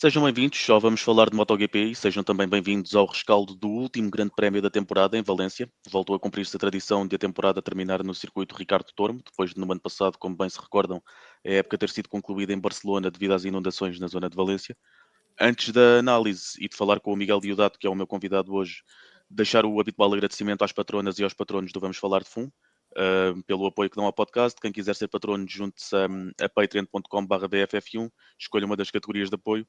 Sejam bem-vindos, só vamos falar de MotoGP e sejam também bem-vindos ao rescaldo do último grande prémio da temporada em Valência. Voltou a cumprir-se a tradição de a temporada terminar no circuito Ricardo Tormo, depois de no ano passado, como bem se recordam, a época ter sido concluída em Barcelona devido às inundações na zona de Valência. Antes da análise e de falar com o Miguel Diodato, que é o meu convidado hoje, deixar o habitual agradecimento às patronas e aos patronos do Vamos Falar de FUM, pelo apoio que dão ao podcast. Quem quiser ser patrono, junte-se a patreon.com/bff1, escolha uma das categorias de apoio.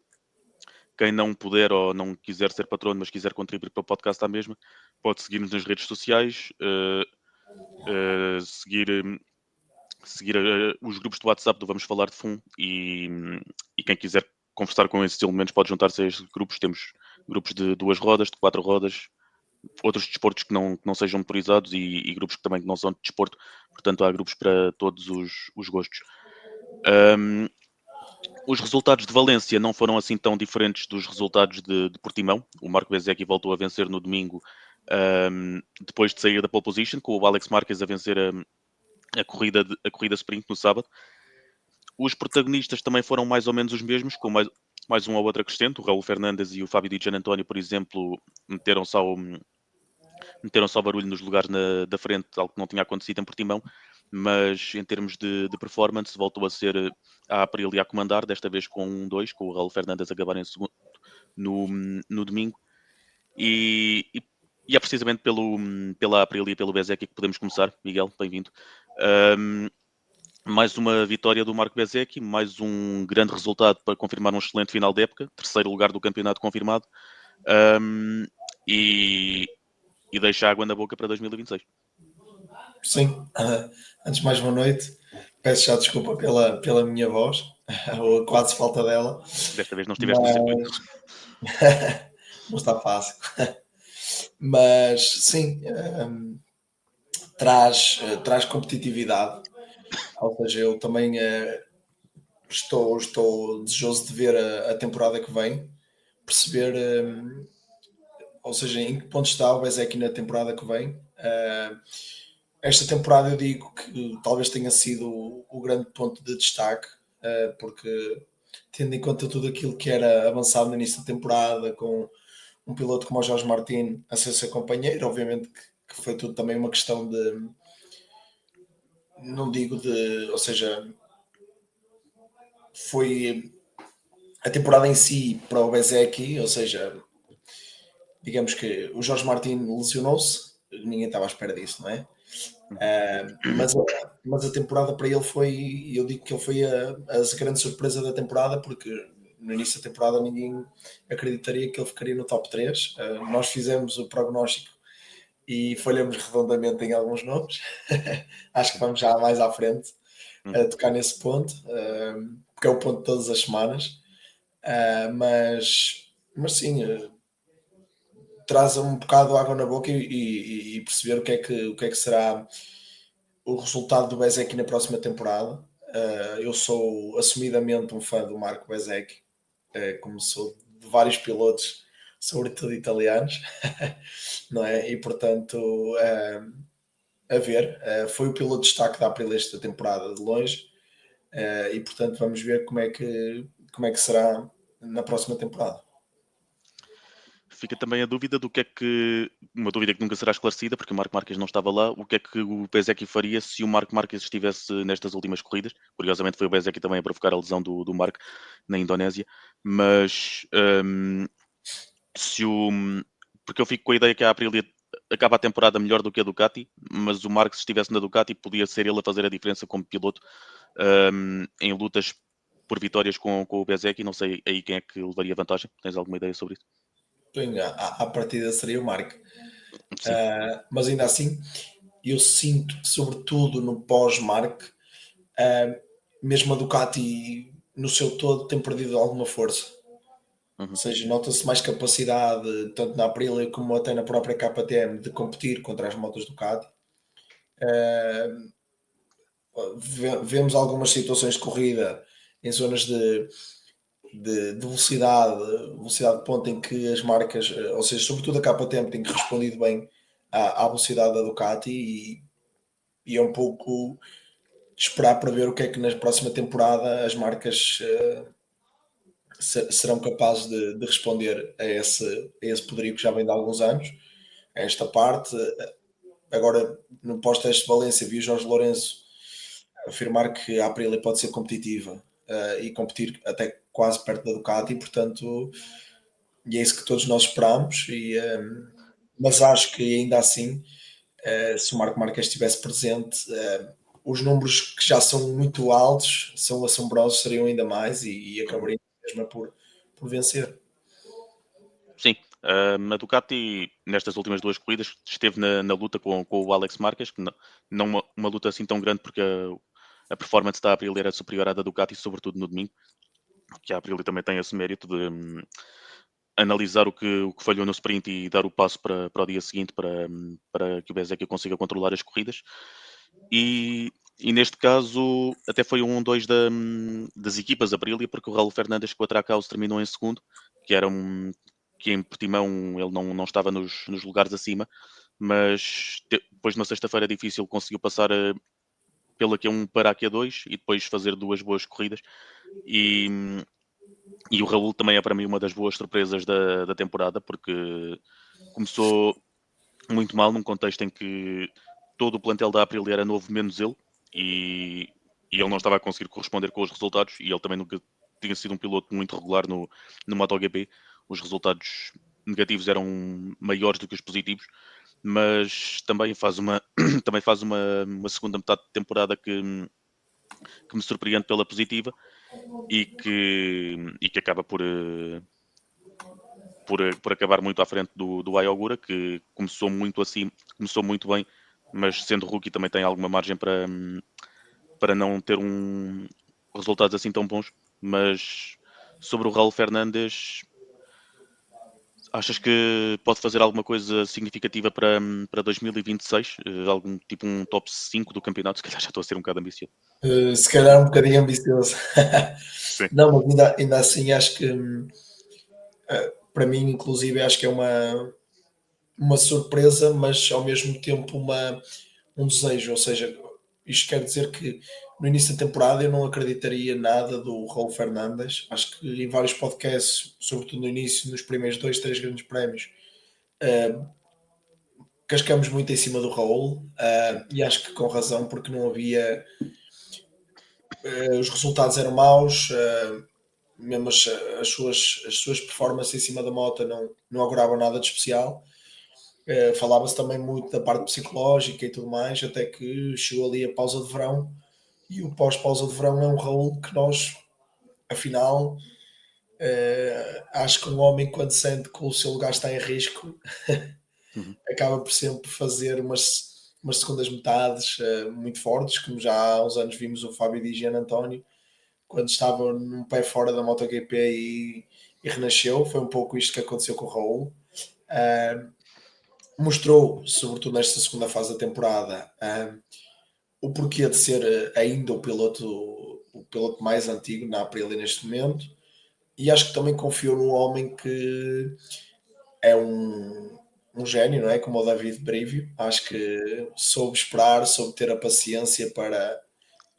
Quem não puder ou não quiser ser patrono, mas quiser contribuir para o podcast à mesma, pode seguir-nos nas redes sociais, seguir os grupos do WhatsApp do Vamos Falar de FUM e quem quiser conversar com esses elementos pode juntar-se a estes grupos. Temos grupos de 2 rodas, de 4 rodas, outros desportos que não sejam motorizados e grupos que também não são de desporto, portanto há grupos para todos os gostos. Os resultados de Valência não foram assim tão diferentes dos resultados de Portimão. O Marco Bezzecchi voltou a vencer no domingo, depois de sair da pole position, com o Alex Marquez a vencer a corrida sprint no sábado. Os protagonistas também foram mais ou menos os mesmos, com mais um ou outro acrescento. O Raul Fernandes e o Fábio Di Giannantonio, por exemplo, meteram só barulho nos lugares da frente, algo que não tinha acontecido em Portimão, mas em termos de performance voltou a ser a Aprilia a comandar, desta vez com 1-2, com o Raul Fernandes a acabar em segundo no domingo, e é precisamente pela Aprilia e pelo Bezzecchi que podemos começar. Miguel, bem-vindo. Mais uma vitória do Marco Bezzecchi, mais um grande resultado para confirmar um excelente final de época, terceiro lugar do campeonato confirmado, e deixa água na boca para 2026. Sim, antes de mais boa noite, peço já desculpa pela minha voz, ou quase falta dela, Desta vez não estiveste no circuito. não está fácil, mas sim, traz competitividade, ou seja, eu também estou desejoso de ver a temporada que vem, perceber, ou seja, em que ponto está o Bezzecchi na temporada que vem. Esta temporada eu digo que talvez tenha sido o grande ponto de destaque, porque tendo em conta tudo aquilo que era avançado no início da temporada, com um piloto como o Jorge Martin a ser seu companheiro, obviamente que foi tudo também uma questão de, não digo de, ou seja, foi a temporada em si para o Bezzecchi, ou seja, digamos que o Jorge Martin lesionou-se, ninguém estava à espera disso, não é? Mas a temporada para ele foi, eu digo que ele foi a grande surpresa da temporada, porque no início da temporada ninguém acreditaria que ele ficaria no top 3. Nós fizemos o prognóstico e falhamos redondamente em alguns nomes. Acho que vamos já mais à frente a tocar nesse ponto, porque é o ponto de todas as semanas. Mas sim, traz um bocado de água na boca e perceber o que é que será o resultado do Bezzecchi na próxima temporada. Eu sou assumidamente um fã do Marco Bezzecchi, como sou de vários pilotos, sobretudo italianos, não é? E portanto, a ver, foi o piloto de destaque da Aprilia esta temporada de longe, e portanto vamos ver como é que será na próxima temporada. Fica também a dúvida do que é que, uma dúvida que nunca será esclarecida, porque o Marco Marques não estava lá, o que é que o Bezzecchi faria se o Marco Marques estivesse nestas últimas corridas. Curiosamente foi o Bezzecchi também a provocar a lesão do Marco na Indonésia, mas se o... porque eu fico com a ideia que a Aprilia acaba a temporada melhor do que a Ducati, mas o Marques se estivesse na Ducati podia ser ele a fazer a diferença como piloto em lutas por vitórias com o Bezzecchi. Não sei aí quem é que levaria vantagem. Tens alguma ideia sobre isso? Bem, à partida seria o Marco. Sim. Mas ainda assim, eu sinto que, sobretudo no pós-Marco, mesmo a Ducati no seu todo tem perdido alguma força. Ou seja, nota-se mais capacidade, tanto na Aprilia como até na própria KTM, de competir contra as motos Ducati. Vemos algumas situações de corrida em zonas de velocidade de ponta em que as marcas, ou seja, sobretudo a KTM, tem respondido bem à velocidade da Ducati e é um pouco esperar para ver o que é que na próxima temporada as marcas serão capazes de responder a esse poderio que já vem de alguns anos, a esta parte. Agora, no pós-teste de Valência, vi o Jorge Lourenço afirmar que a Aprilia pode ser competitiva e competir até quase perto da Ducati, portanto, e é isso que todos nós esperamos. Mas acho que ainda assim, se o Marco Marques estivesse presente, os números que já são muito altos, são assombrosos, seriam ainda mais e acabariam mesmo por vencer. Sim, a Ducati, nestas últimas duas corridas, esteve na luta com o Alex Marques, que não uma luta assim tão grande, porque a performance da Aprilia era superior à da Ducati, sobretudo no domingo, que a Aprilia também tem esse mérito de analisar o que falhou no sprint e dar o passo para o dia seguinte para que o Bezek consiga controlar as corridas. E neste caso até foi um 2 das equipas Aprilia, porque o Raul Fernandes com a Trackhouse terminou em segundo, que era que em Portimão ele não estava nos lugares acima, mas depois na sexta-feira difícil conseguiu passar pela Q1 para a Q2 e depois fazer duas boas corridas. E o Raul também é para mim uma das boas surpresas da temporada, porque começou muito mal num contexto em que todo o plantel da Aprilia era novo, menos ele, e, e ele não estava a conseguir corresponder com os resultados, e ele também nunca tinha sido um piloto muito regular no MotoGP. Os resultados negativos eram maiores do que os positivos, mas também faz também faz uma segunda metade de temporada que me surpreende pela positiva e que acaba por acabar muito à frente do Ayogura, que começou muito assim, começou muito bem, mas sendo rookie também tem alguma margem para não ter resultados assim tão bons. Mas sobre o Raul Fernandes, achas que pode fazer alguma coisa significativa para 2026? Algum tipo um top 5 do campeonato? Se calhar já estou a ser um bocado ambicioso. Se calhar um bocadinho ambicioso. Sim, Não, mas ainda assim acho que para mim, inclusive, acho que é uma surpresa, mas ao mesmo tempo um desejo. Ou seja, isto quer dizer que no início da temporada eu não acreditaria nada do Raul Fernandes. Acho que em vários podcasts, sobretudo no início, nos primeiros dois, três grandes prémios, eh, cascamos muito em cima do Raul e acho que com razão, porque não havia. Os resultados eram maus, mesmo as suas performances em cima da moto não auguravam nada de especial. Falava-se também muito da parte psicológica e tudo mais, até que chegou ali a pausa de verão e o pós-pausa de verão é um Raul que nós, afinal, acho que um homem quando sente que o seu lugar está em risco uhum, acaba por sempre fazer umas segundas metades muito fortes, como já há uns anos vimos o Fábio Di Gian António, quando estava num pé fora da MotoGP e renasceu. Foi um pouco isto que aconteceu com o Raul. Uh, Mostrou, sobretudo nesta segunda fase da temporada, o porquê de ser ainda o piloto mais antigo na Aprilia neste momento, e acho que também confiou num homem que é um gênio, não é? Como o David Brivio. Acho que soube esperar, soube ter a paciência para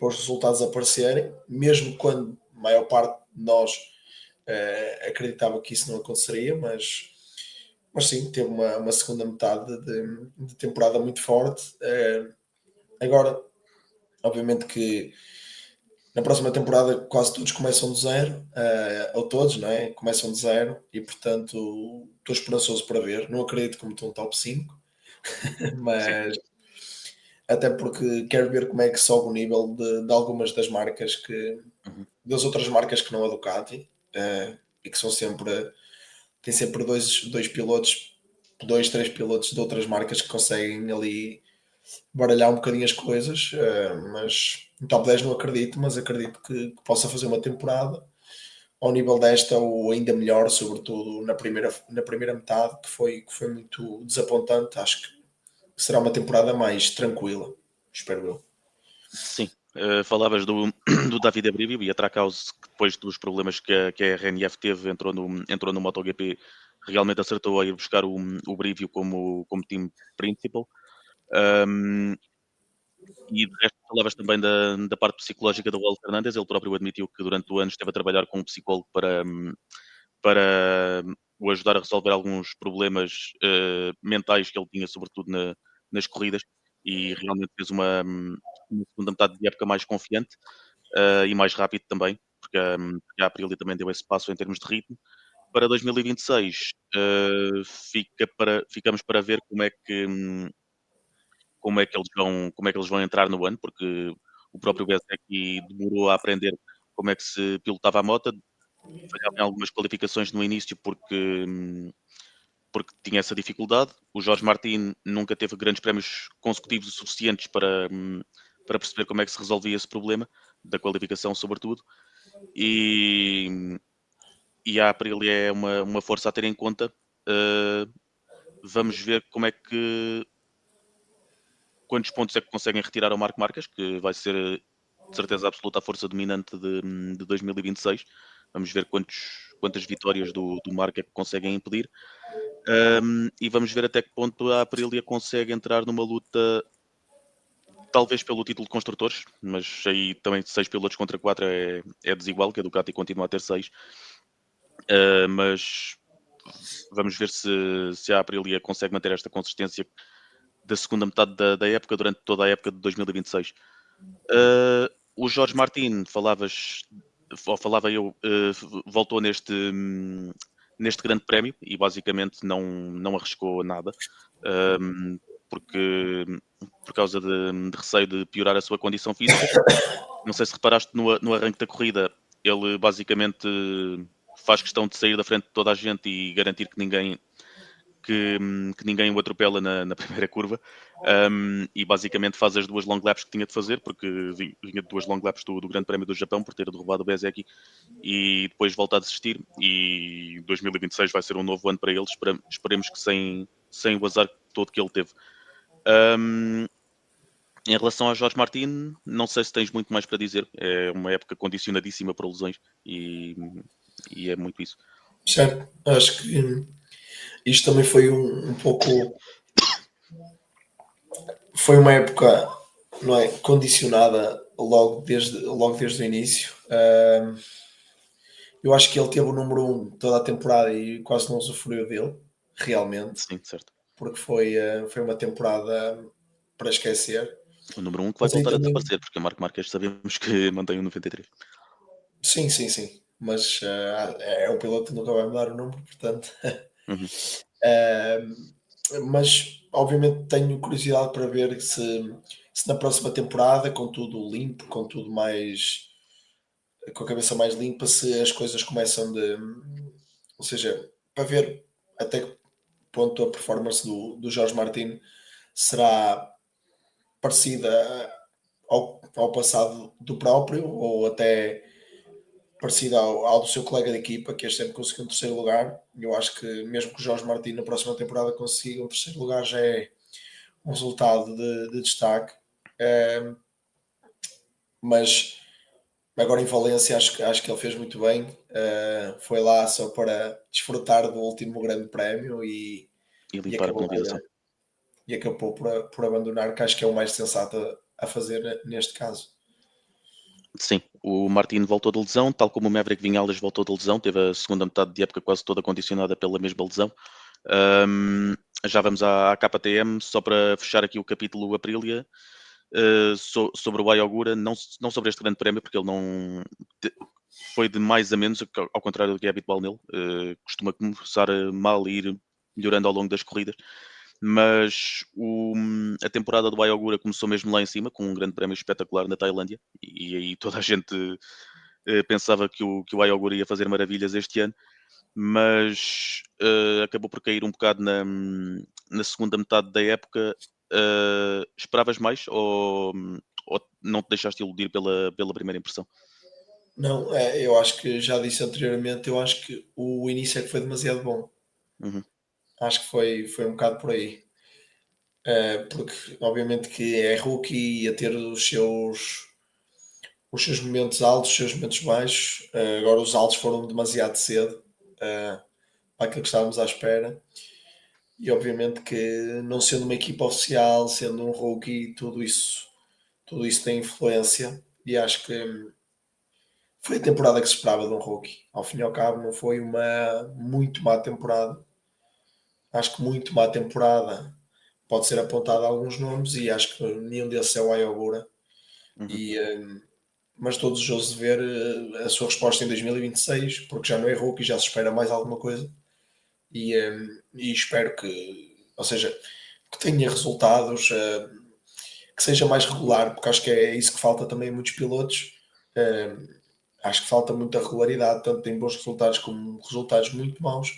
os resultados aparecerem, mesmo quando a maior parte de nós acreditava que isso não aconteceria, mas sim, teve uma segunda metade de temporada muito forte. Agora, obviamente que na próxima temporada quase todos começam do zero, ou todos, não é? Começam de zero e, portanto, estou esperançoso para ver. Não acredito como estou no top 5, sim, mas até porque quero ver como é que sobe o nível de algumas das marcas uhum, das outras marcas que não a Ducati, e que são sempre, tem sempre dois pilotos, dois, três pilotos de outras marcas que conseguem ali baralhar um bocadinho as coisas, mas no top 10 não acredito, mas acredito que possa fazer uma temporada ao nível desta ou ainda melhor, sobretudo na primeira metade, que foi muito desapontante. Acho que será uma temporada mais tranquila, espero eu. sim. Falavas do David Abrivio e a Trackhouse, que depois dos problemas que a RNF teve, entrou no MotoGP, realmente acertou a ir buscar o Brivio como team principal. Um, E de resto falavas também da parte psicológica do Raul Fernandes, ele próprio admitiu que durante o ano esteve a trabalhar com um psicólogo para o ajudar a resolver alguns problemas mentais que ele tinha, sobretudo nas corridas, e realmente fez uma segunda metade de época mais confiante e mais rápido também, porque a Aprilia também deu esse passo em termos de ritmo. Para 2026, ficamos para ver como é que eles vão entrar no ano, porque o próprio Bezzecchi demorou a aprender como é que se pilotava a moto, falhava em algumas qualificações no início porque tinha essa dificuldade. O Jorge Martin nunca teve grandes prémios consecutivos o suficientes para perceber como é que se resolvia esse problema, da qualificação sobretudo, e, e a Aprilia é uma força a ter em conta. Uh, Vamos ver quantos pontos é que conseguem retirar ao Marco Marques, que vai ser de certeza absoluta a força dominante de 2026. Vamos ver quantas vitórias do Marco é que conseguem impedir. E vamos ver até que ponto a Aprilia consegue entrar numa luta, talvez pelo título de construtores, mas aí também 6 pilotos contra 4 é desigual, que a Ducati continua a ter 6. Mas vamos ver se a Aprilia consegue manter esta consistência da segunda metade da época durante toda a época de 2026. O Jorge Martin, falava eu, voltou neste grande prémio e basicamente não arriscou nada, um, porque por causa de receio de piorar a sua condição física. Não sei se reparaste no arranque da corrida, ele basicamente faz questão de sair da frente de toda a gente e garantir que ninguém o atropela na primeira curva, e basicamente faz as 2 long laps que tinha de fazer, porque vinha de 2 long laps do Grande Prémio do Japão por ter derrubado o Bezzecchi e depois volta a desistir. E 2026 vai ser um novo ano para ele, esperemos que sem o azar todo que ele teve. Em relação a Jorge Martin, não sei se tens muito mais para dizer. É uma época condicionadíssima por lesões e é muito isso. Certo, acho que isto também foi um pouco. Foi uma época, não é? Condicionada logo desde o início. Eu acho que ele teve o número um toda a temporada e quase não usufruiu dele, realmente, Sim, certo. porque foi uma temporada para esquecer. O número 1 que vai Mas aí voltar a também, desaparecer, porque o Marco Marques sabemos que mantém o 93. sim, sim, sim. Mas é o piloto que nunca vai mudar o número, portanto. Uhum. Mas obviamente tenho curiosidade para ver se na próxima temporada, com tudo limpo, com tudo mais, com a cabeça mais limpa, se as coisas começam ou seja, para ver até que ponto a performance do Jorge Martin será parecida ao passado do próprio, ou até parecida ao do seu colega de equipa, que este ano conseguiu um terceiro lugar. Eu acho que mesmo que o Jorge Martin na próxima temporada consiga um terceiro lugar, já é um resultado de destaque. Um, mas agora em Valência acho que ele fez muito bem. Foi lá só para desfrutar do último grande prémio E e limpar a acabou penalização. por abandonar, que acho que é o mais sensato a fazer neste caso. Sim, o Martin voltou de lesão, tal como o Maverick Vinales voltou de lesão, teve a segunda metade de época quase toda condicionada pela mesma lesão. Um, já vamos à KTM, só para fechar aqui o capítulo Aprilia, sobre o Ayogura, não sobre este grande prémio, porque ele não foi de mais a menos, ao contrário do que é habitual nele. Costuma começar mal e ir melhorando ao longo das corridas. Mas a temporada do Ayogura começou mesmo lá em cima, com um grande prémio espetacular na Tailândia, e aí toda a gente pensava que o Ayogura ia fazer maravilhas este ano, mas acabou por cair um bocado na segunda metade da época. Esperavas mais ou não te deixaste iludir pela primeira impressão? Não, eu acho que já disse anteriormente, eu acho que o início é que foi demasiado bom. Uhum. Acho que foi um bocado por aí. Porque obviamente que é rookie, ia ter os seus momentos altos, os seus momentos baixos. Agora os altos foram demasiado cedo para aquilo que estávamos à espera. E obviamente que não sendo uma equipa oficial, sendo um rookie, tudo isso tudo isso tem influência e acho que foi a temporada que se esperava de um rookie. Ao fim e ao cabo, não foi uma muito má temporada. Acho que muito má temporada pode ser apontado a alguns nomes e acho que nenhum desses é o Ayogura. Uhum. E, mas todos os jogos de ver a sua resposta em 2026, porque já não é rookie, já se espera mais alguma coisa. E espero que, ou seja, que tenha resultados, que seja mais regular, porque acho que é isso que falta também a muitos pilotos. Eh, Acho que falta muita regularidade, tanto em bons resultados como resultados muito maus.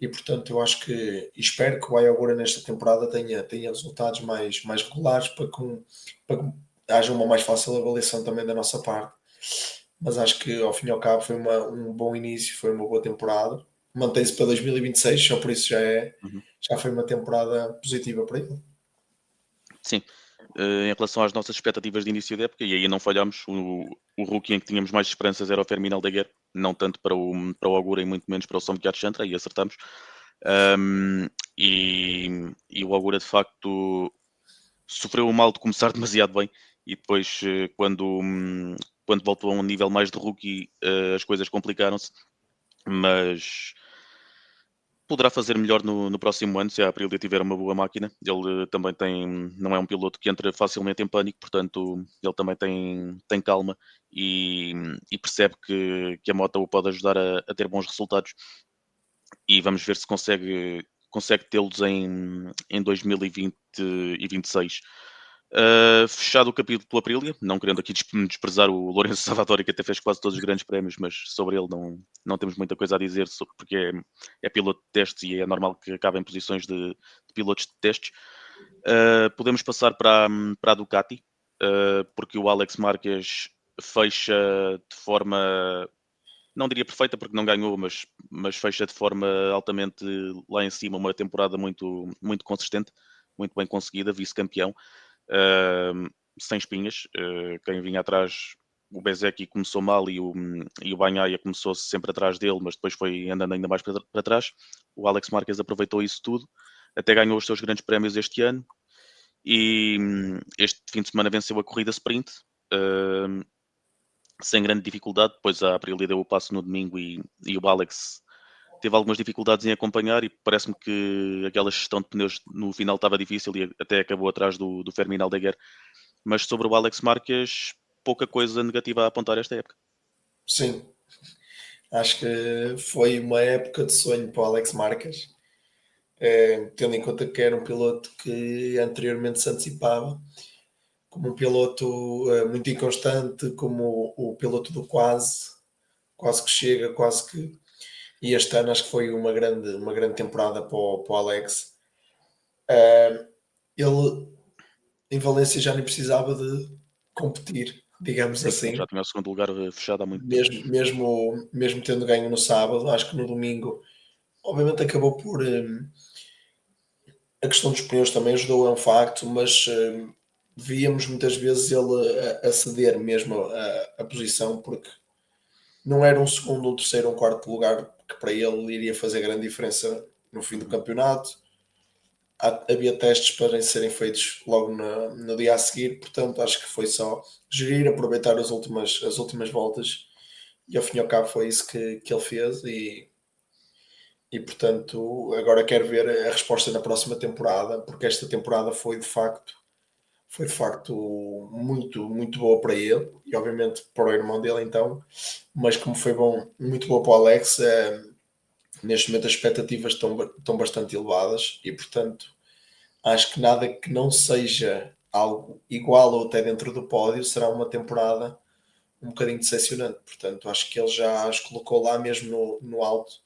E portanto, eu acho que e espero que o Ayogura nesta temporada tenha resultados mais regulares para que haja uma mais fácil avaliação também da nossa parte. Mas acho que ao fim e ao cabo foi um bom início, foi uma boa temporada. Mantém-se para 2026, só por isso Uhum. já foi uma temporada positiva para ele. Sim. Em relação às nossas expectativas de início de época, e aí não falhámos, o rookie em que tínhamos mais esperanças era o Fermin Aldeguer, não tanto para o Augura e muito menos para o Somkiat Chantra, e acertamos. Um, e o Augura de facto sofreu o mal de começar demasiado bem e depois quando voltou a um nível mais de rookie as coisas complicaram-se, mas poderá fazer melhor no próximo ano se a Aprilia tiver uma boa máquina. Ele também não é um piloto que entra facilmente em pânico, portanto ele também tem calma e, e percebe que a moto o pode ajudar a ter bons resultados e vamos ver se consegue tê-los em 2026. Fechado o capítulo pela Aprilia, não querendo aqui desprezar o Lourenço Savadori, que até fez quase todos os grandes prémios, mas sobre ele não temos muita coisa a dizer, porque é piloto de testes e é normal que acabe em posições de pilotos de testes. Podemos passar para a Ducati, porque o Alex Marques fecha de forma, não diria perfeita porque não ganhou, mas fecha de forma altamente lá em cima uma temporada muito, muito consistente, muito bem conseguida, vice-campeão, uh, sem espinhas. Quem vinha atrás, o Bezeki começou mal e o Bagnaia começou sempre atrás dele, mas depois foi andando ainda mais para trás. O Alex Marquez aproveitou isso tudo, até ganhou os seus grandes prémios este ano e este fim de semana venceu a corrida sprint. Uh, Sem grande dificuldade, depois a Aprilia deu o passo no domingo e o Alex teve algumas dificuldades em acompanhar e parece-me que aquela gestão de pneus no final estava difícil e até acabou atrás do Fermin Aldeguer. Mas sobre o Alex Marques, pouca coisa negativa a apontar esta época. Sim, acho que foi uma época de sonho para o Alex Marques, tendo em conta que era um piloto que anteriormente se antecipava como um piloto muito inconstante, como o piloto do quase que chega, quase que. E este ano acho que foi uma grande temporada para o Alex. Ele em Valência já nem precisava de competir, digamos Sim, já assim, tinha o segundo lugar fechado há muito tempo. mesmo tendo ganho no sábado, acho que no domingo, obviamente acabou por. A questão dos pneus também ajudou, é um facto, mas víamos muitas vezes ele a ceder mesmo a posição, porque não era um segundo, um terceiro, um quarto lugar que para ele iria fazer grande diferença no fim do Uhum. campeonato. Havia testes para serem feitos logo no dia a seguir, portanto acho que foi só gerir, aproveitar as últimas voltas e ao fim e ao cabo foi isso que ele fez e portanto agora quero ver a resposta na próxima temporada, porque esta temporada foi de facto muito boa para ele e obviamente para o irmão dele então, mas como foi muito boa para o Alex, neste momento as expectativas estão bastante elevadas e portanto acho que nada que não seja algo igual ou até dentro do pódio será uma temporada um bocadinho decepcionante. Portanto, acho que ele já as colocou lá mesmo no alto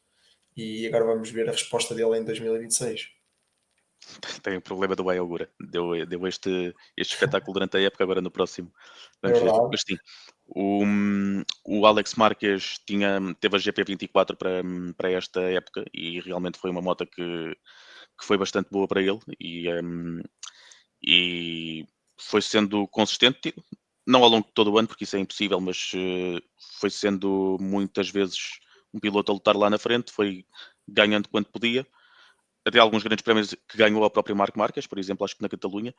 e agora vamos ver a resposta dele em 2026. Tem o problema do Bayogura. Deu este espetáculo durante a época, agora no próximo É vamos ver. verdade? Mas sim, o Alex Marques teve a GP24 para esta época e realmente foi uma moto que foi bastante boa para ele e foi sendo consistente, não ao longo de todo o ano, porque isso é impossível, mas foi sendo muitas vezes um piloto a lutar lá na frente, foi ganhando quando podia até alguns grandes prémios que ganhou o próprio Marc Marques, por exemplo, acho que na Catalunha.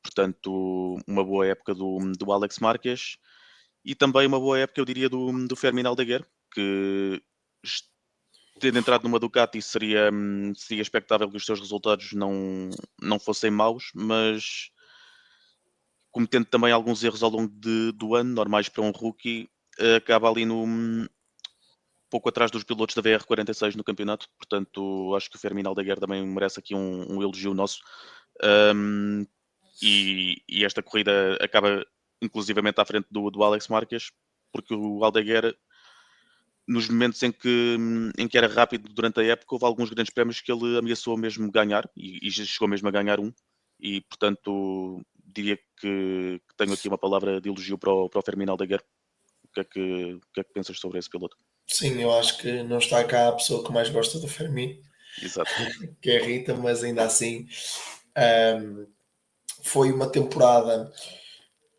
Portanto, uma boa época do Alex Marques e também uma boa época, eu diria, do Fermin Aldeguer, que tendo entrado numa Ducati seria expectável que os seus resultados não fossem maus, mas cometendo também alguns erros ao longo do ano, normais para um rookie, acaba ali pouco atrás dos pilotos da VR46 no campeonato, portanto acho que o Fermin Aldeguer também merece aqui um elogio nosso. E esta corrida acaba inclusivamente à frente do Alex Marques, porque o Aldeguer, nos momentos em que era rápido durante a época, houve alguns grandes prémios que ele ameaçou mesmo ganhar e chegou mesmo a ganhar um. E portanto diria que tenho aqui uma palavra de elogio para o Fermin Aldeguer. O que é que pensas sobre esse piloto? Sim, eu acho que não está cá a pessoa que mais gosta do Fermi, Exato. que é a Rita, mas ainda assim ahm, foi uma temporada.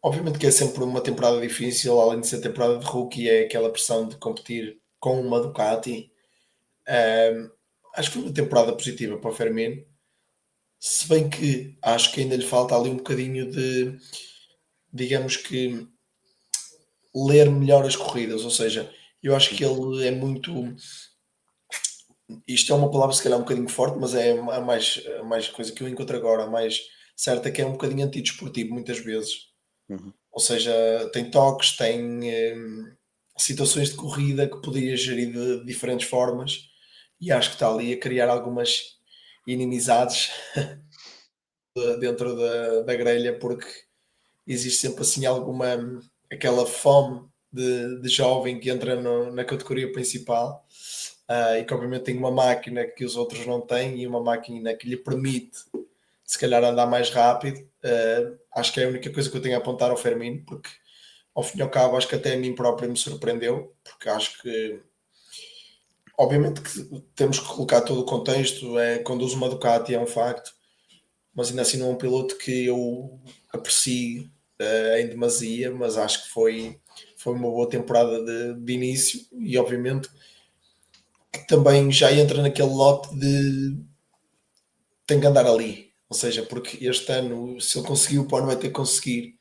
Obviamente que é sempre uma temporada difícil, além de ser temporada de rookie, é aquela pressão de competir com uma Ducati. Ahm, Acho que foi uma temporada positiva para o Fermin, se bem que acho que ainda lhe falta ali um bocadinho de, digamos que, ler melhor as corridas, ou seja, eu acho que ele é muito. Isto é uma palavra se calhar um bocadinho forte, mas é a mais coisa que eu encontro agora, a mais certa, que é um bocadinho antidesportivo muitas vezes. Uhum. Ou seja, tem toques, tem situações de corrida que podia gerir de diferentes formas e acho que está ali a criar algumas inimizades dentro da grelha, porque existe sempre assim alguma aquela fome de jovem que entra na categoria principal, e que obviamente tem uma máquina que os outros não têm e uma máquina que lhe permite se calhar andar mais rápido. Acho que é a única coisa que eu tenho a apontar ao Fermino, porque ao fim e ao cabo acho que até a mim próprio me surpreendeu, porque acho que obviamente que temos que colocar todo o contexto, conduz uma Ducati, é um facto, mas ainda assim não é um piloto que eu aprecio em demasia, mas acho que foi uma boa temporada de início e obviamente que também já entra naquele lote de tem que andar ali. Ou seja, porque este ano, se ele conseguiu, o Pano vai ter que conseguir.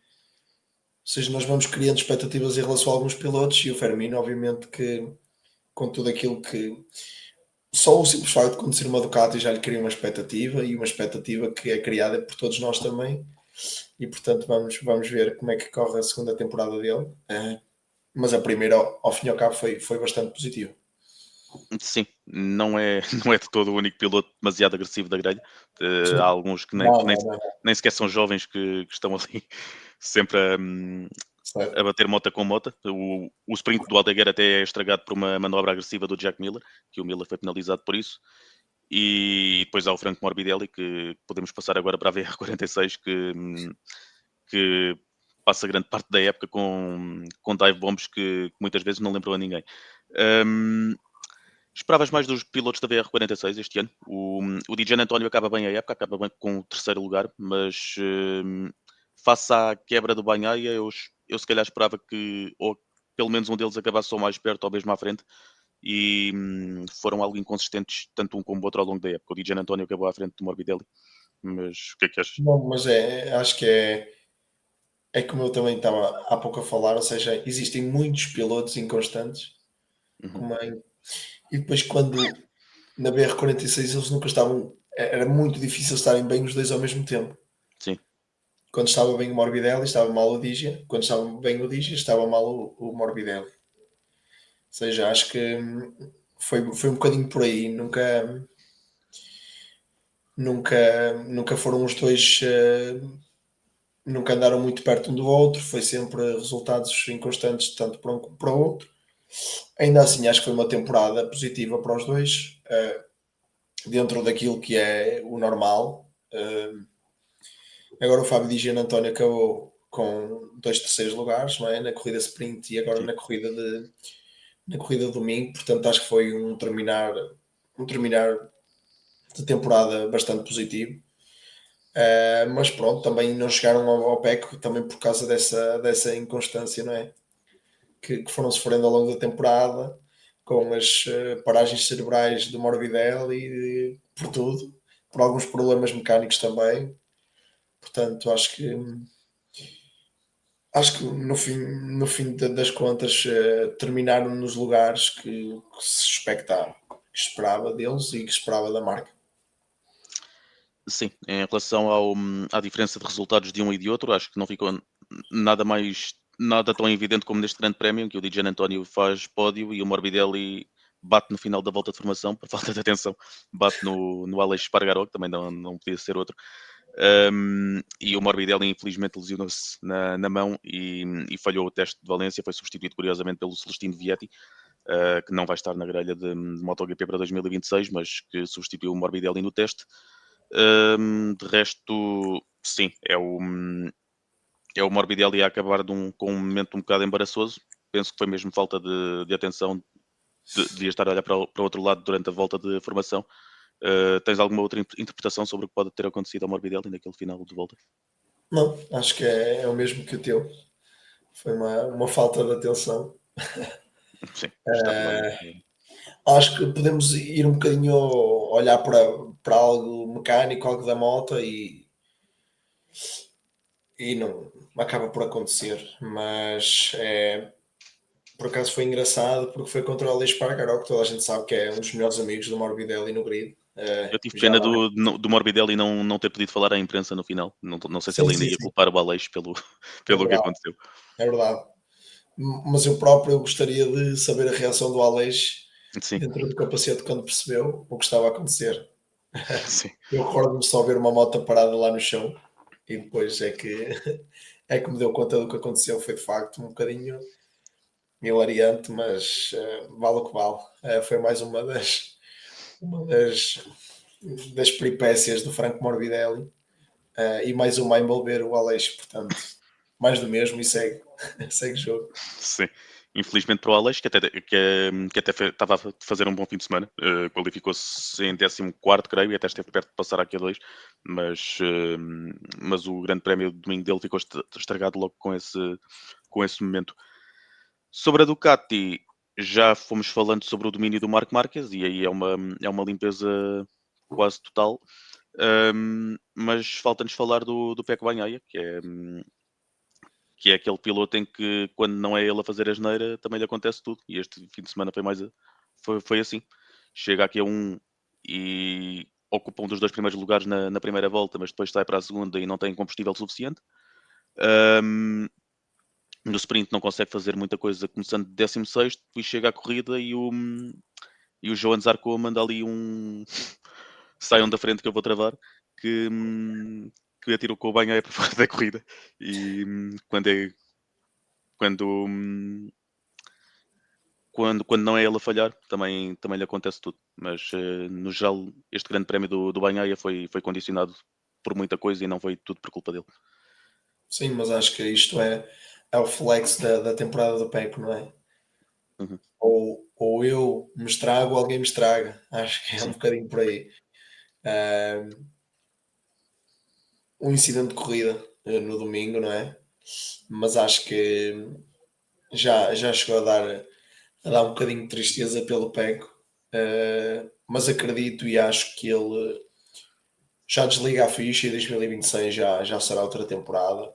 Ou seja, nós vamos criando expectativas em relação a alguns pilotos e o Fermino, obviamente, que com tudo aquilo que. Só o simples facto de conhecer uma Ducati já lhe cria uma expectativa e uma expectativa que é criada por todos nós também. E portanto, vamos ver como é que corre a segunda temporada dele. Mas a primeira, ao fim e ao cabo, foi bastante positiva. Sim, não é, não é de todo o único piloto demasiado agressivo da grelha. Há Sim. alguns que nem, Não, nem, não, não. nem sequer são jovens que estão ali sempre a Certo. bater mota com mota. O sprint do Aldeguer até é estragado por uma manobra agressiva do Jack Miller, que o Miller foi penalizado por isso. E depois há o Franco Morbidelli, que podemos passar agora para a VR46, que passa grande parte da época com dive bombs que muitas vezes não lembram a ninguém. Hum, Esperavas mais dos pilotos da VR46 este ano? O DJ António acaba bem a época, acaba bem com o terceiro lugar, mas face à quebra do Banhaia, eu se calhar esperava que ou pelo menos um deles acabasse só mais perto ou mesmo à frente e foram algo inconsistentes, tanto um como o outro ao longo da época. O DJ António acabou à frente do Morbidelli, mas o que é que achas? Não, mas acho que é como eu também estava há pouco a falar, ou seja, existem muitos pilotos inconstantes, Uhum. como e depois quando na BR-46 eles nunca estavam, era muito difícil estarem bem os dois ao mesmo tempo. Sim, Quando estava bem o Morbidelli, estava mal o Digia, quando estava bem o Digia, estava mal o Morbidelli. Ou seja, acho que foi um bocadinho por aí, nunca foram os dois, nunca andaram muito perto um do outro, foi sempre resultados inconstantes, tanto para um como para o outro. Ainda assim, acho que foi uma temporada positiva para os dois, dentro daquilo que é o normal. Agora o Fábio Di Gian António acabou com dois terceiros lugares, não é? Na corrida sprint e agora sim. na corrida de domingo, portanto acho que foi um terminar de temporada bastante positivo. Mas pronto, também não chegaram ao PEC também por causa dessa inconstância, não é? Que foram sofrendo ao longo da temporada. com as paragens cerebrais do Morbidelli, por tudo, por alguns problemas mecânicos também. Portanto, acho que no fim das contas terminaram nos lugares que se expectava, que esperava deles e que esperava da marca. Sim, em relação à diferença de resultados de um e de outro, acho que não ficou nada tão evidente como neste grande prémio, em que o Di Giannantonio faz pódio e o Morbidelli bate no final da volta de formação, por falta de atenção, bate no Aleix Espargaró, que também não podia ser outro. E o Morbidelli infelizmente lesionou-se na mão e falhou o teste de Valência, foi substituído curiosamente pelo Celestino Vietti, que não vai estar na grelha de MotoGP para 2026, mas que substituiu o Morbidelli no teste. De resto, sim, é o Morbidelli a acabar com um momento um bocado embaraçoso. Penso que foi mesmo falta de atenção, devia estar a olhar para o outro lado durante a volta de formação. Tens alguma outra interpretação sobre o que pode ter acontecido ao Morbidelli naquele final de volta? Não, acho que é o mesmo que o teu. Foi uma falta de atenção. Sim, estava aí. Eh, Acho que podemos ir um bocadinho olhar para algo mecânico, algo da moto e não acaba por acontecer. Mas por acaso foi engraçado porque foi contra o Aleix Espargaró, que toda a gente sabe que é um dos melhores amigos do Morbidelli no grid. Eu tive Já pena lá. do Morbidelli não ter podido falar à imprensa no final. Não sei se Sim, ele ainda sim, ia sim, culpar o Aleix é pelo que verdade, aconteceu. é verdade. Mas eu próprio gostaria de saber a reação do Aleix Sim, dentro do capacete quando percebeu o que estava a acontecer. sim, Eu recordo-me só ver uma moto parada lá no chão e depois é que me deu conta do que aconteceu. Foi de facto um bocadinho hilariante, mas vale o que vale. Foi mais uma das peripécias do Franco Morbidelli e mais uma a envolver o Aleixo, portanto, mais do mesmo e segue, segue o jogo. sim. Infelizmente para o Aleix, que até estava a fazer um bom fim de semana, qualificou-se em 14º, creio, e até esteve perto de passar a Q2, mas o grande prémio do domingo dele ficou estragado logo com esse momento. Sobre a Ducati, já fomos falando sobre o domínio do Marc Marquez, e aí é uma limpeza quase total. Mas falta-nos falar do Pecco Bagnaia, que é aquele piloto em que, quando não é ele a fazer a asneira, também lhe acontece tudo. E este fim de semana foi assim. Chega aqui a e ocupa um dos dois primeiros lugares na primeira volta, mas depois sai para a segunda e não tem combustível suficiente. Ahm, no sprint não consegue fazer muita coisa, começando de 16º, depois chega à corrida e o Johan Zarco manda ali saiam da frente que eu vou travar, que, hum, que atirou com o banho para fora da corrida. E quando, hum, quando não é ele a falhar, também lhe acontece tudo. Mas no geral, este grande prémio do Banhaia foi condicionado por muita coisa e não foi tudo por culpa dele. Sim, mas acho que isto é o flex da temporada do PEC, não é? Uhum. Ou eu me estrago ou alguém me estraga. Acho que é um Sim, bocadinho por aí. Ah, um incidente de corrida no domingo, não é? Mas acho que já chegou a dar um bocadinho de tristeza pelo Peco. Mas acredito e acho que ele já desliga a ficha e 2026 já será outra temporada.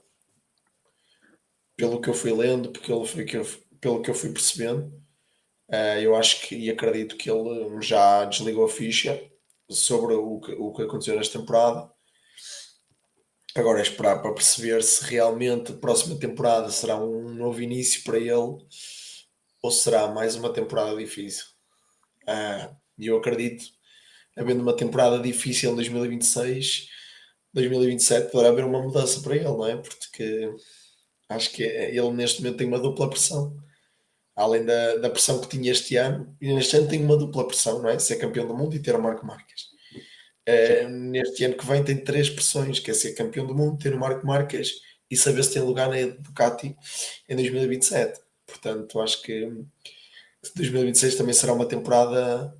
Pelo que eu fui lendo, pelo que eu fui percebendo, eu acho que e acredito que ele já desligou a ficha sobre o que aconteceu nesta temporada. Agora é esperar para perceber se realmente a próxima temporada será um novo início para ele ou será mais uma temporada difícil. E eu acredito, havendo uma temporada difícil em 2026, 2027 poderá haver uma mudança para ele, não é? Porque acho que ele neste momento tem uma dupla pressão. Além da pressão que tinha este ano, e neste ano tem uma dupla pressão, não é? Ser campeão do mundo e ter o Marco Marques. sim, Neste ano que vem tem três pressões, que é ser campeão do mundo, ter o Marco Marques e saber se tem lugar na Ducati em 2027. Portanto, acho que 2026 também será uma temporada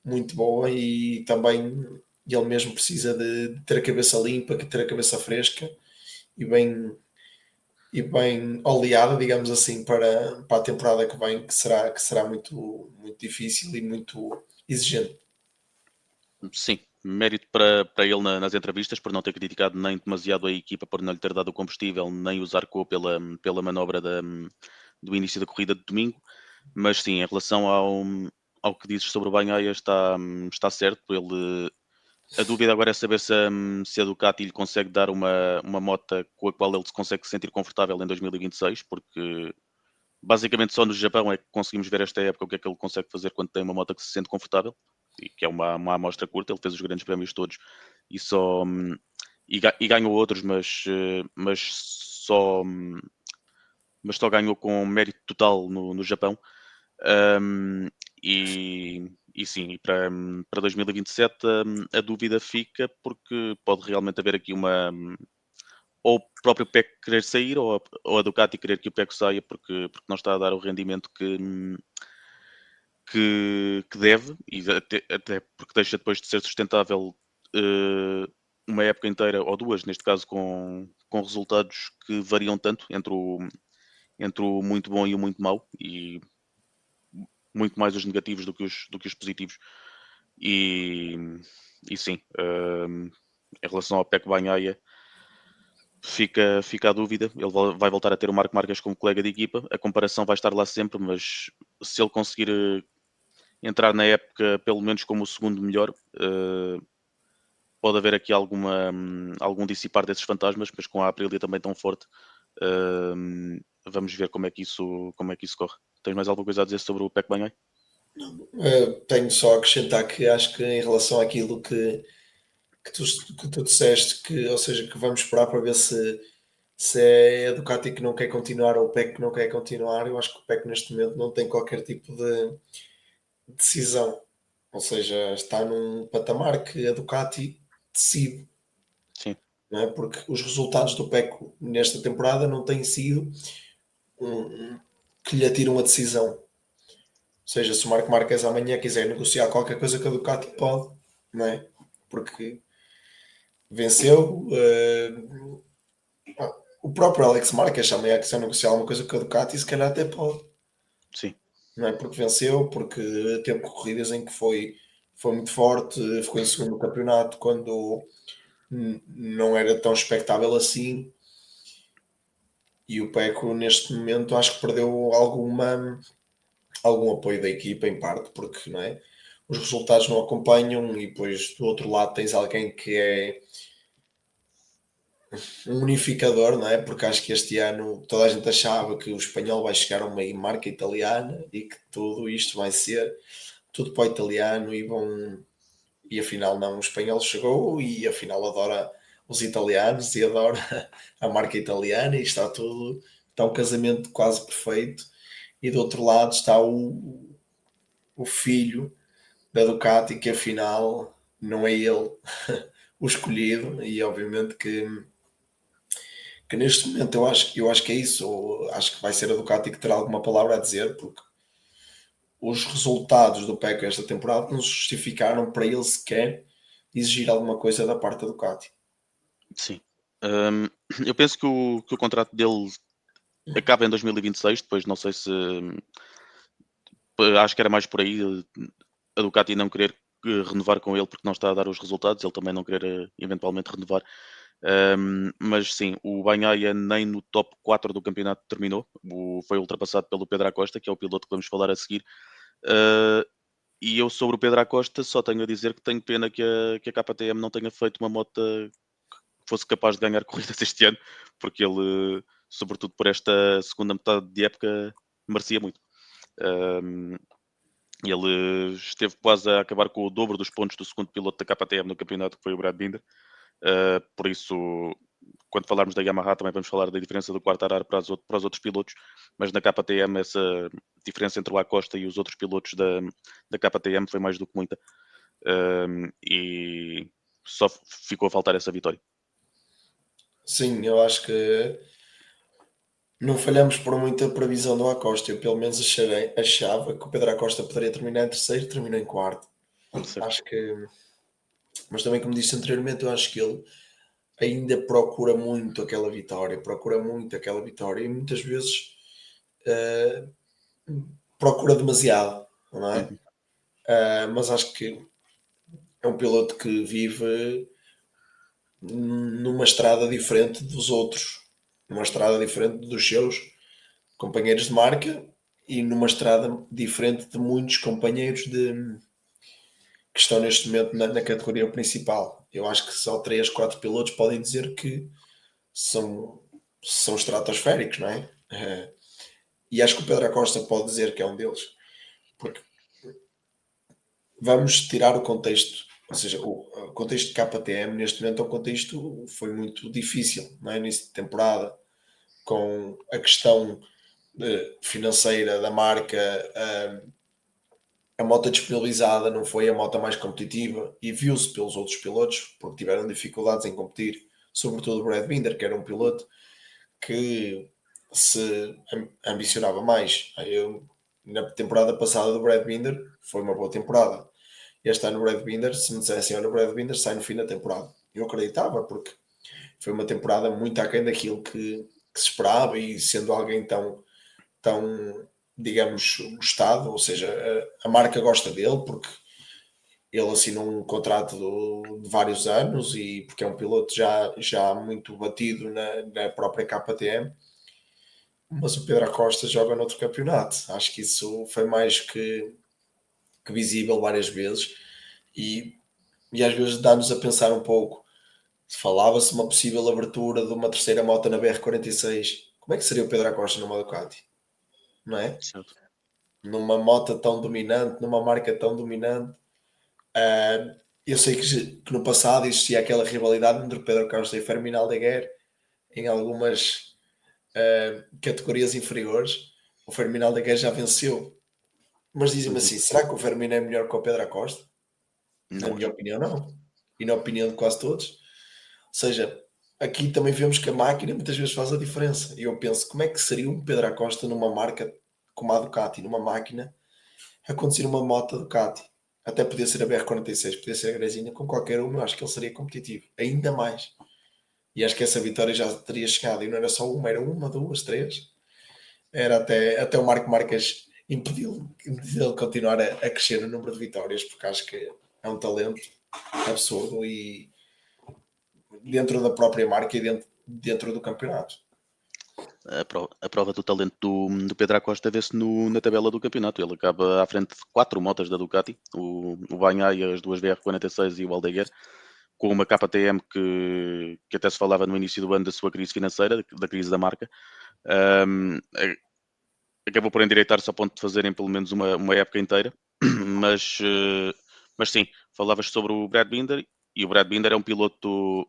muito boa e também ele mesmo precisa de ter a cabeça limpa, ter a cabeça fresca e bem, e bem oleada, digamos assim, para a temporada que vem, que será muito, muito difícil e muito exigente. Sim, mérito para ele nas entrevistas por não ter criticado nem demasiado a equipa por não lhe ter dado o combustível, nem o Zarco pela manobra do início da corrida de domingo. Mas sim, em relação ao que dizes sobre o Bagnaia, está certo. A dúvida agora é saber se a Ducati lhe consegue dar uma moto com a qual ele se consegue sentir confortável em 2026, porque basicamente só no Japão é que conseguimos ver esta época o que é que ele consegue fazer quando tem uma moto que se sente confortável, e que é uma amostra curta. Ele fez os grandes prémios todos e só e ganhou outros, mas só ganhou com mérito total no Japão. Um, e sim, para 2027 a dúvida fica porque pode realmente haver aqui ou o próprio PEC querer sair ou a Ducati querer que o PEC saia porque não está a dar o rendimento que deve, e até porque deixa depois de ser sustentável eh, uma época inteira, ou duas, neste caso, com resultados que variam tanto entre o muito bom e o muito mau, e muito mais os negativos do que os positivos. E, e sim, em relação ao PEC Banhaia, fica a dúvida. Ele vai voltar a ter o Marco Marques como colega de equipa. A comparação vai estar lá sempre, mas se ele conseguir entrar na época pelo menos como o segundo melhor, pode haver aqui algum dissipar desses fantasmas, mas com a Aprilia também tão forte, vamos ver como é que isso corre. Tens mais alguma coisa a dizer sobre o PEC Banhai? Tenho só a acrescentar que acho que em relação àquilo que tu disseste, ou seja, que vamos esperar para ver se é a Ducati que não quer continuar ou o PEC que não quer continuar, eu acho que o PEC neste momento não tem qualquer tipo de decisão. Ou seja, está num patamar que a Ducati decide, Sim, não é? Porque os resultados do PEC nesta temporada não têm sido que lhe atiram a decisão. Ou seja, se o Marco Marques amanhã quiser negociar qualquer coisa com a Ducati, pode, não é? Porque venceu. O próprio Alex Marques amanhã quiser negociar alguma coisa com a Ducati, se calhar até pode, sim, não é? Porque venceu, porque teve corridas em que foi muito forte, ficou em segundo no campeonato quando não era tão expectável assim. E o Peco, neste momento, acho que perdeu algum apoio da equipa, em parte, porque não é? Os resultados não acompanham, e depois do outro lado tens alguém que é um unificador, não é? Porque acho que este ano toda a gente achava que o espanhol vai chegar a uma marca italiana e que tudo isto vai ser tudo para o italiano e afinal não, o espanhol chegou e afinal adora os italianos e adora a marca italiana e está um casamento quase perfeito. E do outro lado está o filho da Ducati, que afinal não é ele o escolhido, e obviamente que neste momento eu acho que é isso. Acho que vai ser a Ducati que terá alguma palavra a dizer, porque os resultados do Pecco esta temporada não se justificaram para ele sequer exigir alguma coisa da parte da Ducati. sim. Hum, eu penso que o contrato dele acaba em 2026, depois não sei se. Acho que era mais por aí, a Ducati não querer renovar com ele porque não está a dar os resultados, ele também não querer eventualmente renovar. Mas sim, o Bagnaia nem no top 4 do campeonato terminou, foi ultrapassado pelo Pedro Acosta, que é o piloto que vamos falar a seguir. Uh, e eu sobre o Pedro Acosta só tenho a dizer que tenho pena que a KTM não tenha feito uma moto que fosse capaz de ganhar corridas este ano, porque ele, sobretudo por esta segunda metade de época, merecia muito. Um, Ele esteve quase a acabar com o dobro dos pontos do segundo piloto da KTM no campeonato, que foi o Brad Binder. Por isso, quando falarmos da Yamaha, também vamos falar da diferença do Quartararo para os outros pilotos, mas na KTM essa diferença entre o Acosta e os outros pilotos da KTM foi mais do que muita. E só ficou a faltar essa vitória. Sim, eu acho que não falhamos por muita previsão do Acosta. Eu pelo menos achava que o Pedro Acosta poderia terminar em terceiro, terminou em quarto. Certo? Acho que, mas também como disse anteriormente, eu acho que ele ainda procura muito aquela vitória, e muitas vezes eh, procura demasiado, não é? Uhum, Mas acho que é um piloto que vive numa estrada diferente dos outros, numa estrada diferente dos seus companheiros de marca e numa estrada diferente de muitos companheiros que estão neste momento na categoria principal. Eu acho que só 3 4 pilotos podem dizer que são, são estratosféricos, não é? E acho que o Pedro Acosta pode dizer que é um deles, porque vamos tirar o contexto, ou seja, o contexto de KTM neste momento é um contexto foi muito difícil, não é? Início de temporada, com a questão financeira da marca, a moto disponibilizada não foi a moto mais competitiva e viu-se pelos outros pilotos porque tiveram dificuldades em competir, sobretudo o Brad Binder, que era um piloto que se ambicionava mais. Na temporada passada do Brad Binder foi uma boa temporada. Este ano o Brad Binder, se me dissessem, olha, o Brad Binder sai no fim da temporada. Eu acreditava, porque foi uma temporada muito aquém daquilo que se esperava e sendo alguém tão, digamos, gostado, ou seja, a marca gosta dele porque ele assinou um contrato de vários anos e porque é um piloto já muito batido na própria KTM, mas o Pedro Acosta joga noutro campeonato. Acho que isso foi mais que visível várias vezes e, e às vezes dá-nos a pensar um pouco. Falava-se uma possível abertura de uma terceira moto na BR-46. Como é que seria o Pedro Acosta numa Ducati? Não é? certo. Numa moto tão dominante, numa marca tão dominante. Eu sei que no passado existia aquela rivalidade entre o Pedro Acosta e Fermin Aldeguer em algumas categorias inferiores. O Fermin Aldeguer já venceu. Mas dizem-me Uhum. assim: será que o Fermin é melhor que o Pedro Acosta? Na Não minha acho. opinião, não. E na opinião de quase todos. Ou seja, aqui também vemos que a máquina muitas vezes faz a diferença. E eu penso: como é que seria um Pedro Acosta numa marca como a Ducati, numa máquina, a conduzir uma moto Ducati? Até podia ser a BR-46, podia ser a Gresina, com qualquer uma, eu acho que ele seria competitivo, ainda mais. E acho que essa vitória já teria chegado, e não era só uma, era uma, duas, três. Era até o Marco Marques impediu de continuar a crescer no número de vitórias, porque acho que é um talento absurdo e dentro da própria marca e dentro do campeonato. A prova do talento do Pedro Acosta vê-se na tabela do campeonato. Ele acaba à frente de 4 motas da Ducati, o Bagnaia, as duas BR-46 e o Aldeguer, com uma KTM que até se falava no início do ano da sua crise financeira, da crise da marca. Um, Acabou por endireitar-se ao ponto de fazerem pelo menos uma época inteira, mas, mas sim, falavas sobre o Brad Binder, e o Brad Binder é um piloto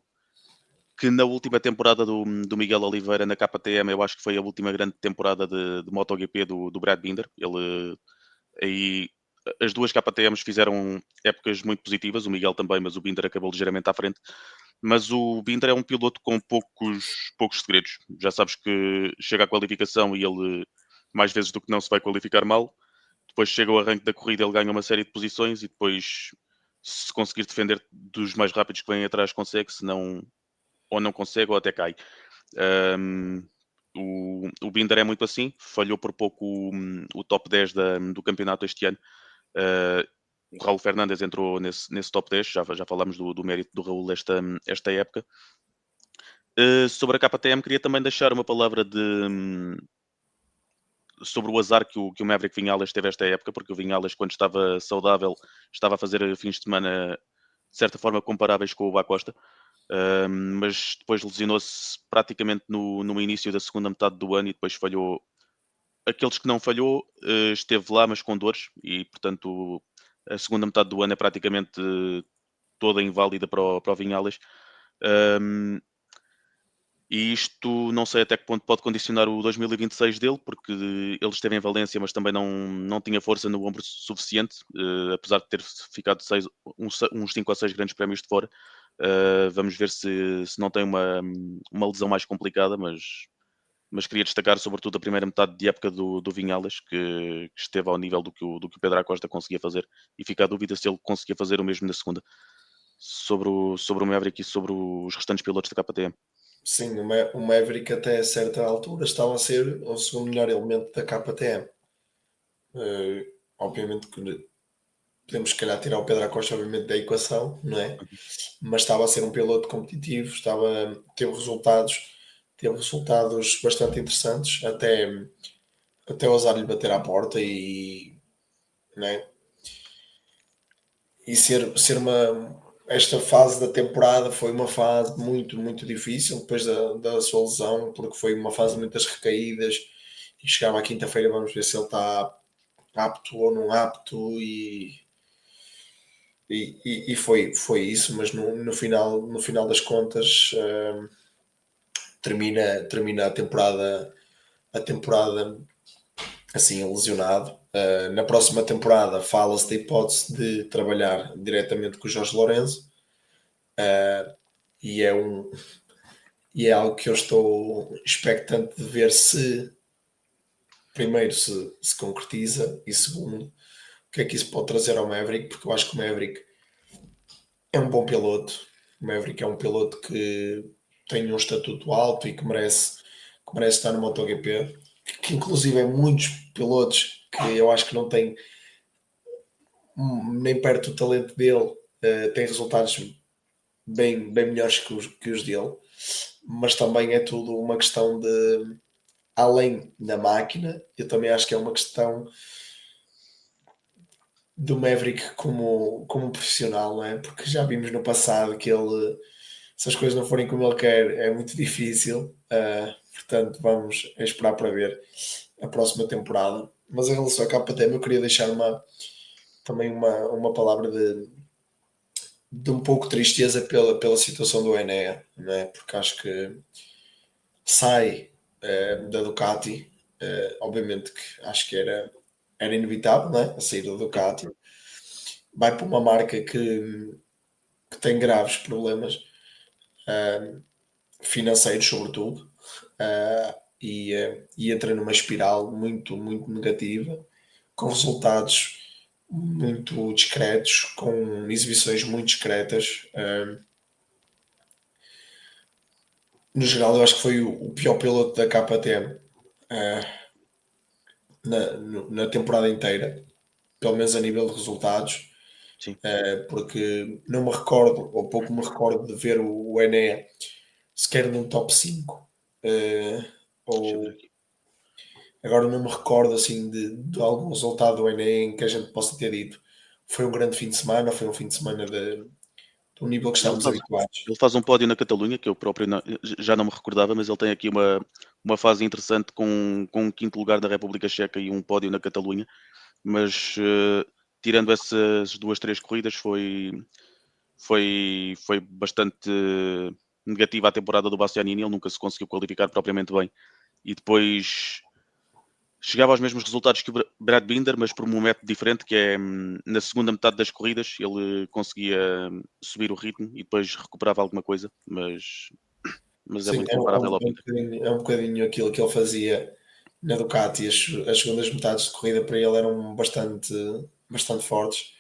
que na última temporada do Miguel Oliveira na KTM, eu acho que foi a última grande temporada de MotoGP do Brad Binder. Ele aí as duas KTMs fizeram épocas muito positivas, o Miguel também, mas o Binder acabou ligeiramente à frente. Mas o Binder é um piloto com poucos segredos. Já sabes que chega à qualificação e ele, mais vezes do que não, se vai qualificar mal. Depois chega o arranque da corrida, ele ganha uma série de posições e depois, se conseguir defender dos mais rápidos que vêm atrás, consegue, se não, ou não consegue ou até cai. Um, o Binder é muito assim, falhou por pouco o top 10 do campeonato este ano. Uh, o Raul Fernandes entrou nesse top 10, já falámos do mérito do Raul esta época. Sobre a KTM, queria também deixar uma palavra sobre o azar que o Maverick Vinhales teve esta época, porque o Vinhales, quando estava saudável, estava a fazer fins de semana de certa forma comparáveis com o Bacosta. Mas depois lesionou-se praticamente no início da segunda metade do ano e depois falhou. Aqueles que não falhou, esteve lá, mas com dores, e portanto a segunda metade do ano é praticamente toda inválida para o Vinhales. Um, e isto não sei até que ponto pode condicionar o 2026 dele, porque ele esteve em Valência, mas também não tinha força no ombro suficiente, apesar de ter ficado uns 5 ou 6 grandes prémios de fora. Vamos ver se não tem uma lesão mais complicada, mas queria destacar sobretudo a primeira metade de época do Vinhales, que esteve ao nível do que o Pedro Acosta conseguia fazer, e fica a dúvida se ele conseguia fazer o mesmo na segunda. sobre o Maverick e sobre os restantes pilotos da KTM. Sim, o Maverick até certa altura estava a ser o segundo melhor elemento da KTM. Obviamente que podemos se calhar tirar o Pedro Acosta obviamente da equação, não é? Uhum. Mas estava a ser um piloto competitivo, teve resultados bastante interessantes, até ousar-lhe bater à porta né? E ser esta fase da temporada foi uma fase muito, muito difícil depois da sua lesão, porque foi uma fase de muitas recaídas e chegava à quinta-feira, vamos ver se ele está apto ou não apto e foi isso, mas no final das contas termina a temporada assim lesionado. Na próxima temporada fala-se da hipótese de trabalhar diretamente com o Jorge Lourenço, e é algo que eu estou expectante de ver se primeiro se concretiza e segundo o que é que isso pode trazer ao Maverick, porque eu acho que o Maverick é um bom piloto. O Maverick é um piloto que tem um estatuto alto e que merece estar no MotoGP, que inclusive é muitos pilotos que eu acho que não têm nem perto do talento dele, têm resultados bem melhores que os dele, mas também é tudo uma questão de, além da máquina, eu também acho que é uma questão do Maverick como profissional, não é? Porque já vimos no passado que ele, se as coisas não forem como ele quer, é muito difícil. Portanto, vamos esperar para ver a próxima temporada. Mas em relação à KTM, eu queria deixar também uma palavra de um pouco de tristeza pela situação do Enea, não é? Porque acho que sai da Ducati, obviamente que acho que era inevitável, não é? A sair da Ducati, vai para uma marca que tem graves problemas financeiros, sobretudo, e entra numa espiral muito, muito negativa, com resultados muito discretos, com exibições muito discretas. No geral, eu acho que foi o pior piloto da KTM na temporada inteira, pelo menos a nível de resultados, Sim, porque não me recordo, ou pouco me recordo de ver o Ené sequer num top 5, deixa eu ver ou aqui. agora não me recordo assim de algum resultado do Enem que a gente possa ter dito. Foi um grande fim de semana, foi um fim de semana do nível que Ele estamos faz habituados. ele faz um pódio na Catalunha, que eu próprio já não me recordava, mas ele tem aqui uma fase interessante com um quinto lugar na República Checa e um pódio na Catalunha, mas tirando essas duas, três corridas foi bastante negativa a temporada do Bastianini, ele nunca se conseguiu qualificar propriamente bem e depois chegava aos mesmos resultados que o Brad Binder, mas por um método diferente, que é na segunda metade das corridas ele conseguia subir o ritmo e depois recuperava alguma coisa, mas é Sim, muito comparável ao Binder. um bocadinho aquilo que ele fazia na Ducati. As segundas metades de corrida para ele eram bastante fortes,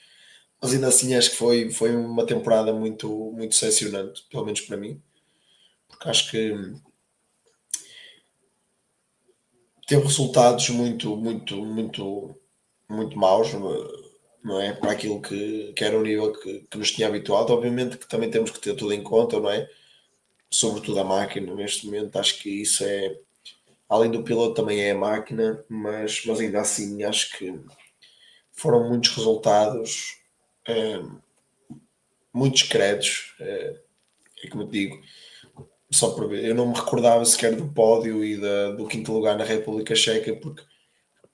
mas ainda assim acho que foi uma temporada muito, muito decepcionante, pelo menos para mim, porque acho que teve resultados muito, muito, muito, muito maus, não é? Para aquilo que era o nível que nos tinha habituado. Obviamente que também temos que ter tudo em conta, não é? Sobretudo a máquina, neste momento, acho que isso é, além do piloto, também é a máquina, mas ainda assim acho que foram muitos resultados eh, muito discretos, é como eu digo, só para ver. Eu não me recordava sequer do pódio e do quinto lugar na República Checa, porque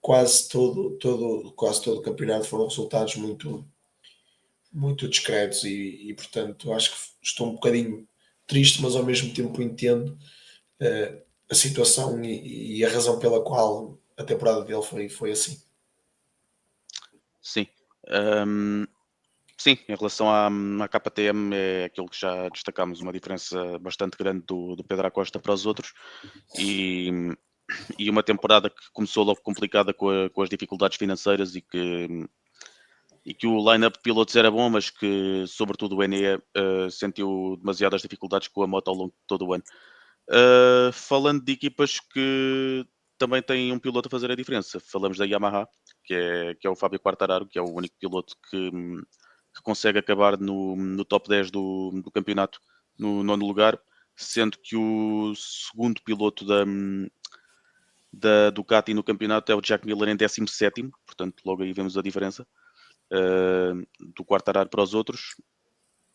quase todo o campeonato foram resultados muito, muito discretos portanto, acho que estou um bocadinho triste, mas ao mesmo tempo entendo a situação e a razão pela qual a temporada dele foi assim. Sim. Ahm, sim, em relação à KTM é aquilo que já destacámos, uma diferença bastante grande do Pedro Acosta para os outros e, e uma temporada que começou logo complicada com as dificuldades financeiras e que e que o line-up de pilotos era bom, mas que, sobretudo, o Enea sentiu demasiadas dificuldades com a moto ao longo de todo o ano. Falando de equipas que também têm um piloto a fazer a diferença, falamos da Yamaha, que é o Fábio Quartararo, que é o único piloto que consegue acabar no top 10 do campeonato, no nono lugar, sendo que o segundo piloto da Ducati no campeonato é o Jack Miller em 17º, portanto logo aí vemos a diferença do Quartararo para os outros.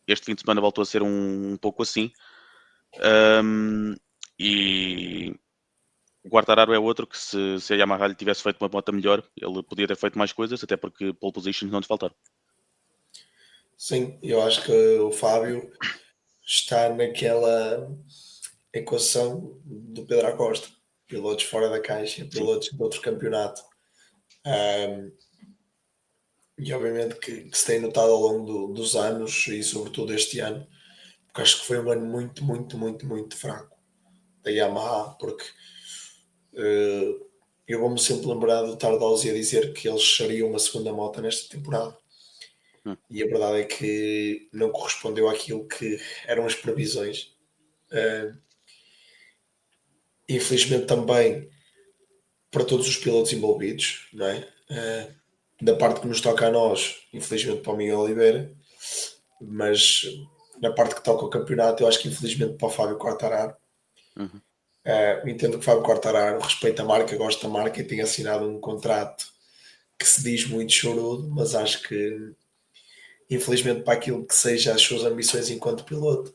Este fim de semana voltou a ser um pouco assim. E o Quartararo é outro que se a Yamaha lhe tivesse feito uma moto melhor, ele podia ter feito mais coisas, até porque pole positions não lhe faltaram. Sim, eu acho que o Fábio está naquela equação do Pedro Acosta. Pilotos fora da caixa, Sim, pilotos de outro campeonato. Um, e obviamente que se tem notado ao longo dos anos e sobretudo este ano, porque acho que foi um ano muito, muito, muito, muito fraco da Yamaha, porque eu vou-me sempre lembrar do Tardosi a dizer que eles seriam uma segunda moto nesta temporada. hum, E a verdade é que não correspondeu àquilo que eram as previsões. Uh, Infelizmente também para todos os pilotos envolvidos, não é? Da parte que nos toca a nós, infelizmente para o Miguel Oliveira, mas na parte que toca ao campeonato, eu acho que infelizmente para o Fábio Quartararo. uhum, Entendo que o Fábio Quartararo respeita a marca, gosta da marca e tem assinado um contrato que se diz muito chorudo, mas acho que infelizmente para aquilo que seja as suas ambições enquanto piloto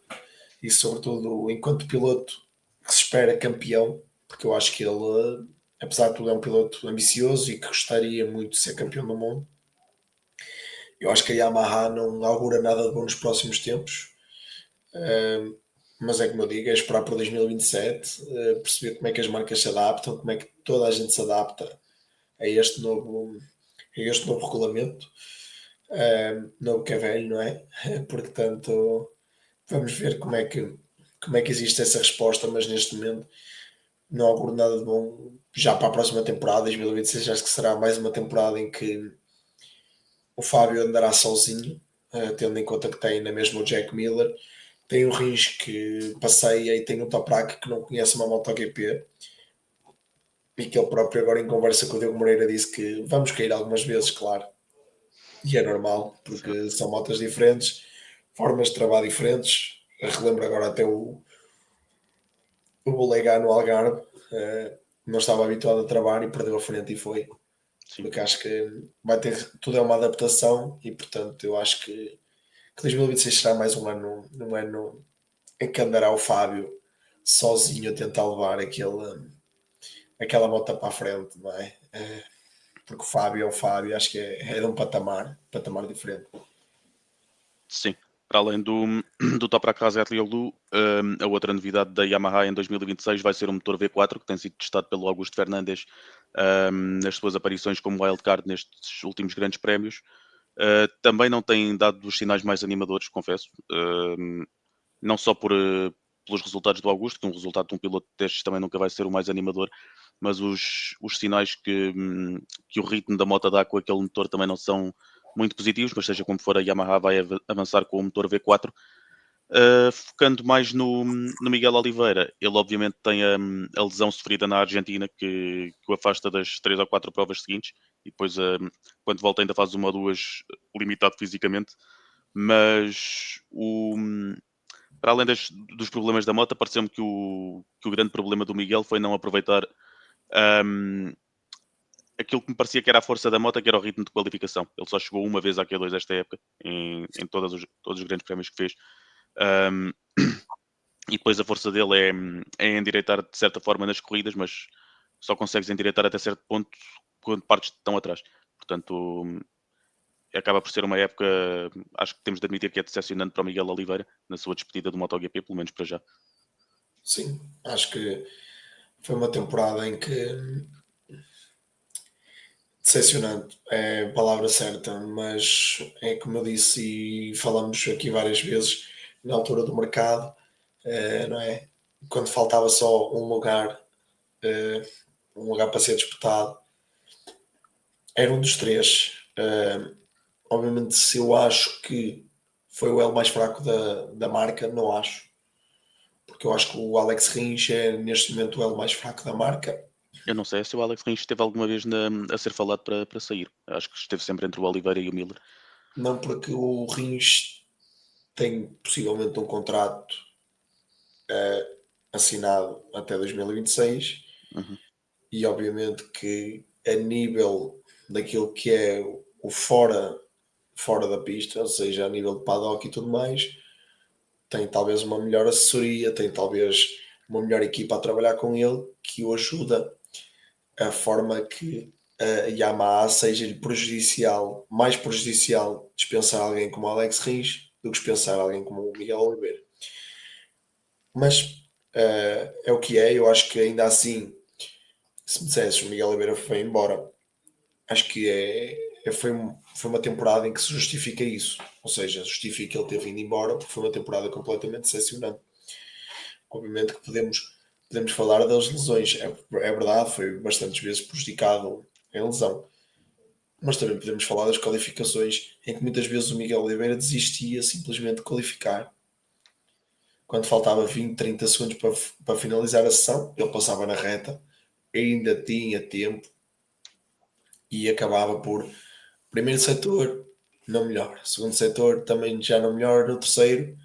e sobretudo enquanto piloto que se espera campeão, porque eu acho que ele, apesar de tudo, é um piloto ambicioso e que gostaria muito de ser campeão do mundo. Eu acho que a Yamaha não augura nada de bom nos próximos tempos. Mas é como eu digo, é esperar para 2027, perceber como é que as marcas se adaptam, como é que toda a gente se adapta a este novo regulamento, novo que é velho, não é? Portanto, vamos ver como é que existe essa resposta, mas neste momento não auguro nada de bom. Já para a próxima temporada, 2026, acho que será mais uma temporada em que o Fábio andará sozinho, tendo em conta que tem na mesma o Jack Miller, tem o Rins que passeia e tem o Toprak que não conhece uma MotoGP e que ele próprio agora em conversa com o Diego Moreira disse que vamos cair algumas vezes, claro, e é normal, certo. porque são motas diferentes, formas de trabalhar diferentes. Eu relembro agora até o Bolegá no Algarve, não estava habituado a trabalhar e perdeu a frente e foi. Sim. Porque acho que vai ter, tudo é uma adaptação e portanto eu acho que 2026 será mais um ano em que andará o Fábio sozinho a tentar levar aquela moto para a frente, não é? Porque o Fábio é o Fábio, acho que é de um patamar diferente. Sim. Para além do Toprak Razgatlioglu, a outra novidade da Yamaha em 2026 vai ser o motor V4, que tem sido testado pelo Augusto Fernandes nas suas aparições como wildcard nestes últimos grandes prémios. Também não tem dado os sinais mais animadores, confesso. Não só pelos resultados do Augusto, que um resultado de um piloto de testes também nunca vai ser o mais animador, mas os sinais que o ritmo da moto dá com aquele motor também não são muito positivos, mas seja como for, a Yamaha vai avançar com o motor V4. Focando mais no Miguel Oliveira, ele obviamente tem a lesão sofrida na Argentina que o afasta das 3 ou 4 provas seguintes e depois quando volta ainda faz uma ou duas limitado fisicamente, mas para além dos problemas da moto, pareceu-me que o grande problema do Miguel foi não aproveitar um, aquilo que me parecia que era a força da moto, que era o ritmo de qualificação. Ele só chegou uma vez à Q2 esta época, em todos os grandes prémios que fez. Um, e depois a força dele é endireitar de certa forma nas corridas, mas só consegues endireitar até certo ponto quando partes tão atrás. Portanto, acaba por ser uma época, acho que temos de admitir que é decepcionante para o Miguel Oliveira na sua despedida do MotoGP, pelo menos para já. Sim, acho que foi uma temporada em que decepcionante é a palavra certa, mas é como eu disse e falamos aqui várias vezes na altura do mercado, não é? Quando faltava só eh, um lugar para ser disputado, era um dos três. Obviamente, se eu acho que foi o elo mais fraco da marca, não acho. Porque eu acho que o Alex Rins é neste momento o elo mais fraco da marca. Eu não sei se o Alex Rins esteve alguma vez a ser falado para sair. Acho que esteve sempre entre o Oliveira e o Miller. Não porque o Rins tem possivelmente um contrato assinado até 2026 Uhum. e obviamente que a nível daquilo que é o fora da pista, ou seja, a nível de paddock e tudo mais, tem talvez uma melhor assessoria, tem talvez uma melhor equipa a trabalhar com ele que o ajuda a forma que a Yamaha seja-lhe prejudicial, mais prejudicial dispensar alguém como Alex Rins do que dispensar alguém como o Miguel Oliveira. Mas é o que é, eu acho que ainda assim, se me dissesses o Miguel Oliveira foi embora, acho que foi uma temporada em que se justifica isso. Ou seja, justifica ele ter vindo embora porque foi uma temporada completamente decepcionante. Obviamente que podemos falar das lesões. É verdade, foi bastantes vezes prejudicado em lesão. Mas também podemos falar das qualificações em que muitas vezes o Miguel Oliveira desistia simplesmente de qualificar. Quando faltava 20, 30 segundos para finalizar a sessão, ele passava na reta, ainda tinha tempo e acabava por primeiro setor, não melhor. Segundo setor, também já não melhor. No terceiro,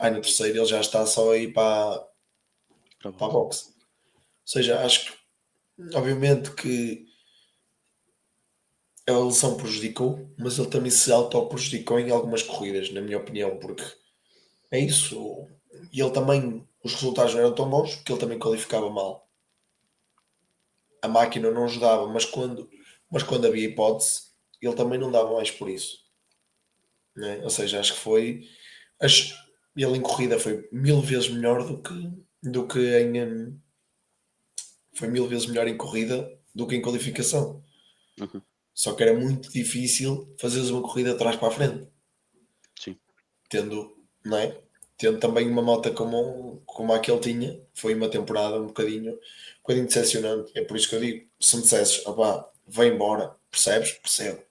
no terceiro ele já está só aí Para a para a boxe. boxe. Ou seja, acho que, obviamente, que a lesão prejudicou, mas ele também se auto-prejudicou em algumas corridas, na minha opinião, porque é isso. E ele também, os resultados não eram tão bons, porque ele também qualificava mal. A máquina não ajudava, mas quando havia hipótese, ele também não dava mais por isso. Né? Ou seja, acho que acho- ele em corrida foi mil vezes melhor do que foi mil vezes melhor em corrida do que em qualificação. Uhum. Só que era muito difícil fazeres uma corrida de trás para a frente, Sim. tendo, não é? Tendo também uma moto como a que ele tinha, foi uma temporada um bocadinho decepcionante. É por isso que eu digo: se me dissesses, opá, vai embora, percebes? Percebo.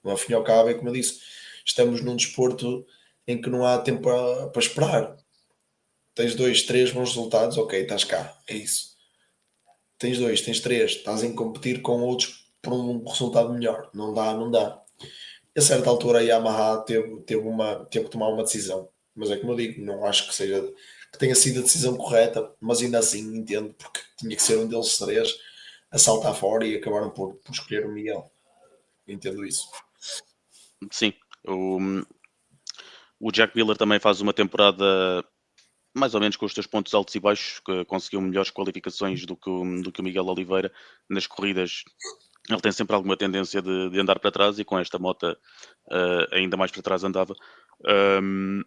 No fim e ao cabo, é como eu disse, estamos num desporto em que não há tempo para esperar. Tens dois, três bons resultados, ok, estás cá, é isso. Tens dois, tens três, estás em competir com outros por um resultado melhor. Não dá, não dá. A certa altura a Yamaha teve que tomar uma decisão. Mas é como eu digo, não acho que tenha sido a decisão correta, mas ainda assim entendo, porque tinha que ser um deles três a saltar fora e acabaram por escolher o Miguel. Entendo isso. Sim. O Jack Miller também faz uma temporada mais ou menos com os seus pontos altos e baixos, que conseguiu melhores qualificações do que o Miguel Oliveira nas corridas. Ele tem sempre alguma tendência de andar para trás e com esta moto ainda mais para trás andava. Um,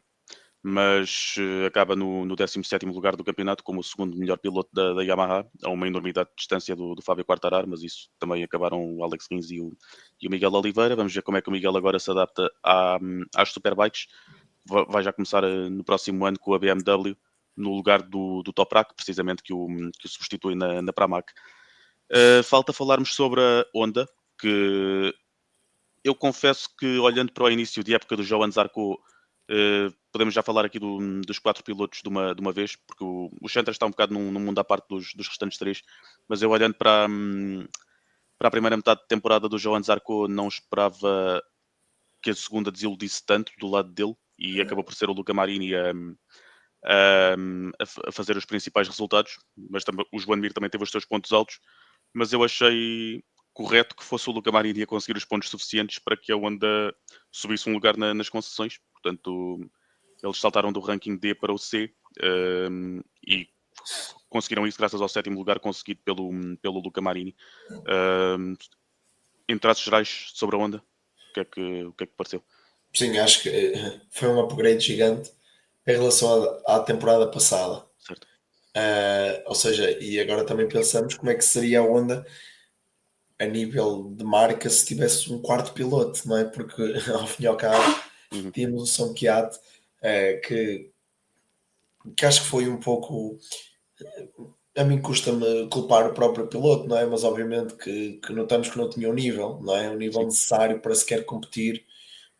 mas acaba no 17º lugar do campeonato como o segundo melhor piloto da Yamaha, a uma enormidade de distância do Fábio Quartararo, mas isso também acabaram o Alex Rins e o Miguel Oliveira. Vamos ver como é que o Miguel agora se adapta às Superbikes. Vai já começar no próximo ano com a BMW no lugar do Toprak, precisamente que o substitui na Pramac. Falta falarmos sobre a Honda, que eu confesso que olhando para o início de época do Johan Zarco, podemos já falar aqui dos quatro pilotos de uma vez, porque o Chantra está um bocado num mundo à parte dos restantes três, mas eu olhando para a primeira metade de temporada do Johan Zarco não esperava que a segunda desiludisse tanto do lado dele e acabou por ser o Luca Marini a fazer os principais resultados, mas também, o Joan Mir também teve os seus pontos altos, mas eu achei correto que fosse o Luca Marini a conseguir os pontos suficientes para que a Honda subisse um lugar nas concessões. Portanto, eles saltaram do ranking D para o C e conseguiram isso graças ao sétimo lugar conseguido pelo Luca Marini. Em traços gerais sobre a Honda, o que é que pareceu? Sim, acho que foi um upgrade gigante em relação à temporada passada. Certo? Ou seja, e agora também pensamos como é que seria a Honda a nível de marca se tivesse um quarto piloto, não é? Porque ao fim e ao cabo Uhum. tínhamos o São Kiat, que acho que foi um pouco. A mim custa-me culpar o próprio piloto, não é? Mas obviamente que notamos que não tinha o nível, não é? O nível Sim. necessário para sequer competir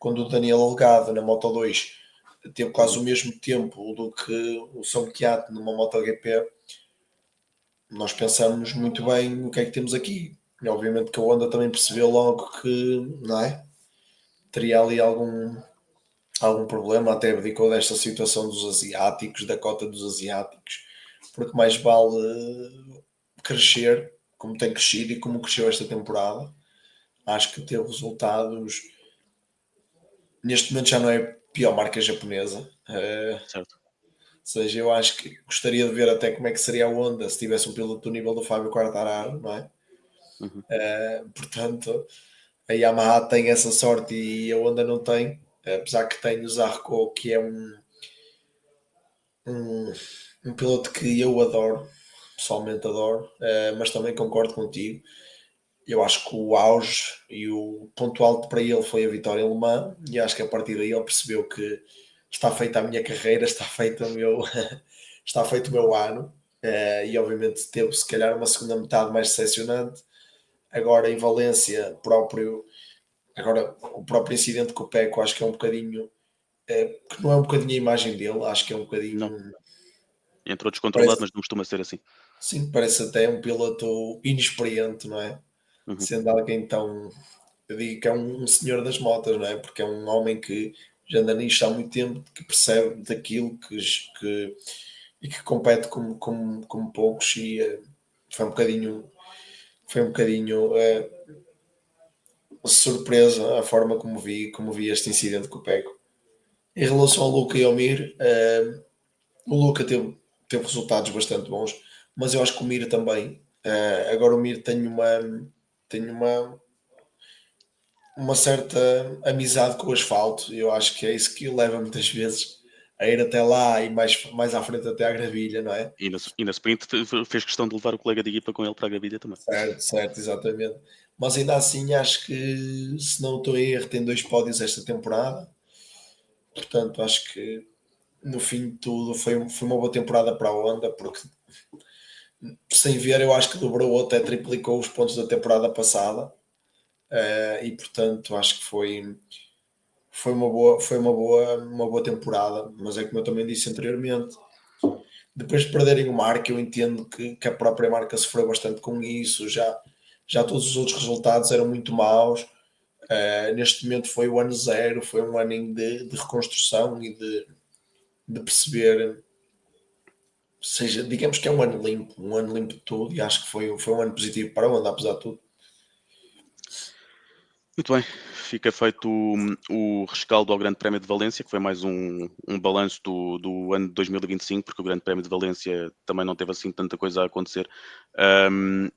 quando o Daniel Algado na Moto2 teve quase Uhum. o mesmo tempo do que o São Chiat numa MotoGP, nós pensamos muito bem o que é que temos aqui. E obviamente que a Honda também percebeu logo que, não é? Teria ali algum problema, até abdicou desta situação dos asiáticos, da cota dos asiáticos, porque mais vale crescer como tem crescido e como cresceu esta temporada. Acho que teve resultados. Neste momento já não é a pior marca japonesa. Certo. Ou seja, eu acho que gostaria de ver até como é que seria a Honda se tivesse um piloto do nível do Fábio Quartararo, não é? Uhum. Portanto, a Yamaha tem essa sorte e a Honda não tem, apesar que tem o Zarco, que é um, um piloto que eu adoro, pessoalmente adoro, mas também concordo contigo. Eu acho que o auge e o ponto alto para ele foi a vitória alemã, e acho que a partir daí ele percebeu que está feita a minha carreira, está feito o meu, está feito o meu ano, e obviamente teve se calhar uma segunda metade mais decepcionante. Agora em Valência, agora o próprio incidente com o Peco, acho que é um bocadinho, que não é um bocadinho a imagem dele, acho que é um Não. bocadinho, Entrou descontrolado, parece, mas não costuma ser assim. sim, parece até um piloto inexperiente, não é? Uhum. Sendo alguém tão, eu digo que é um senhor das motas, não é? Porque é um homem que já anda nisto há muito tempo, que percebe daquilo e que compete como poucos, e foi um bocadinho, foi um bocadinho surpresa a forma como vi este incidente com o Peco. Em relação ao Luca e ao Mir, o Luca teve resultados bastante bons, mas eu acho que o Mir também. Agora o Mir tem uma certa amizade com o asfalto, e eu acho que é isso que o leva muitas vezes a ir até lá e mais à frente até à gravilha, não é? E na sprint fez questão de levar o colega de equipa com ele para a Gavilha também. Certo, certo, exatamente. Mas ainda assim acho que, se não estou em erro, tem 2 pódios esta temporada, portanto acho que no fim de tudo foi uma boa temporada para a Honda, porque sem ver eu acho que dobrou ou até triplicou os pontos da temporada passada, e portanto acho que foi uma boa temporada, mas é como eu também disse anteriormente, depois de perderem o marca, eu entendo que a própria marca sofreu bastante com isso, já todos os outros resultados eram muito maus. Neste momento foi o ano zero, foi um ano de reconstrução e de perceber, seja, digamos que é um ano limpo de tudo, e acho que foi um ano positivo para a Honda, apesar de tudo. Muito bem, fica feito o rescaldo ao Grande Prémio de Valência, que foi mais um balanço do ano de 2025, porque o Grande Prémio de Valência também não teve assim tanta coisa a acontecer. Um,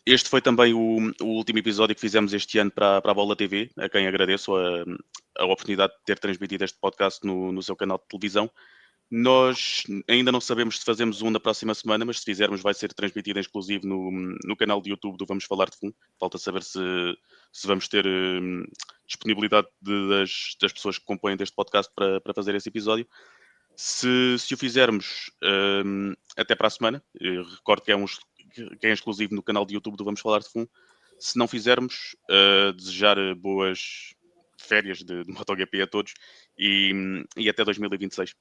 Este foi também o último episódio que fizemos este ano para a Bola TV, a quem agradeço a oportunidade de ter transmitido este podcast no seu canal de televisão. Nós ainda não sabemos se fazemos um na próxima semana, mas se fizermos vai ser transmitido em exclusivo no canal de YouTube do Vamos Falar de Fundo. Falta saber se vamos ter disponibilidade das pessoas que compõem deste podcast para fazer esse episódio. Se o fizermos até para a semana, eu recordo que é exclusivo no canal de YouTube do Vamos Falar de Fundo. Se não fizermos, desejar boas férias de MotoGP a todos e até 2026.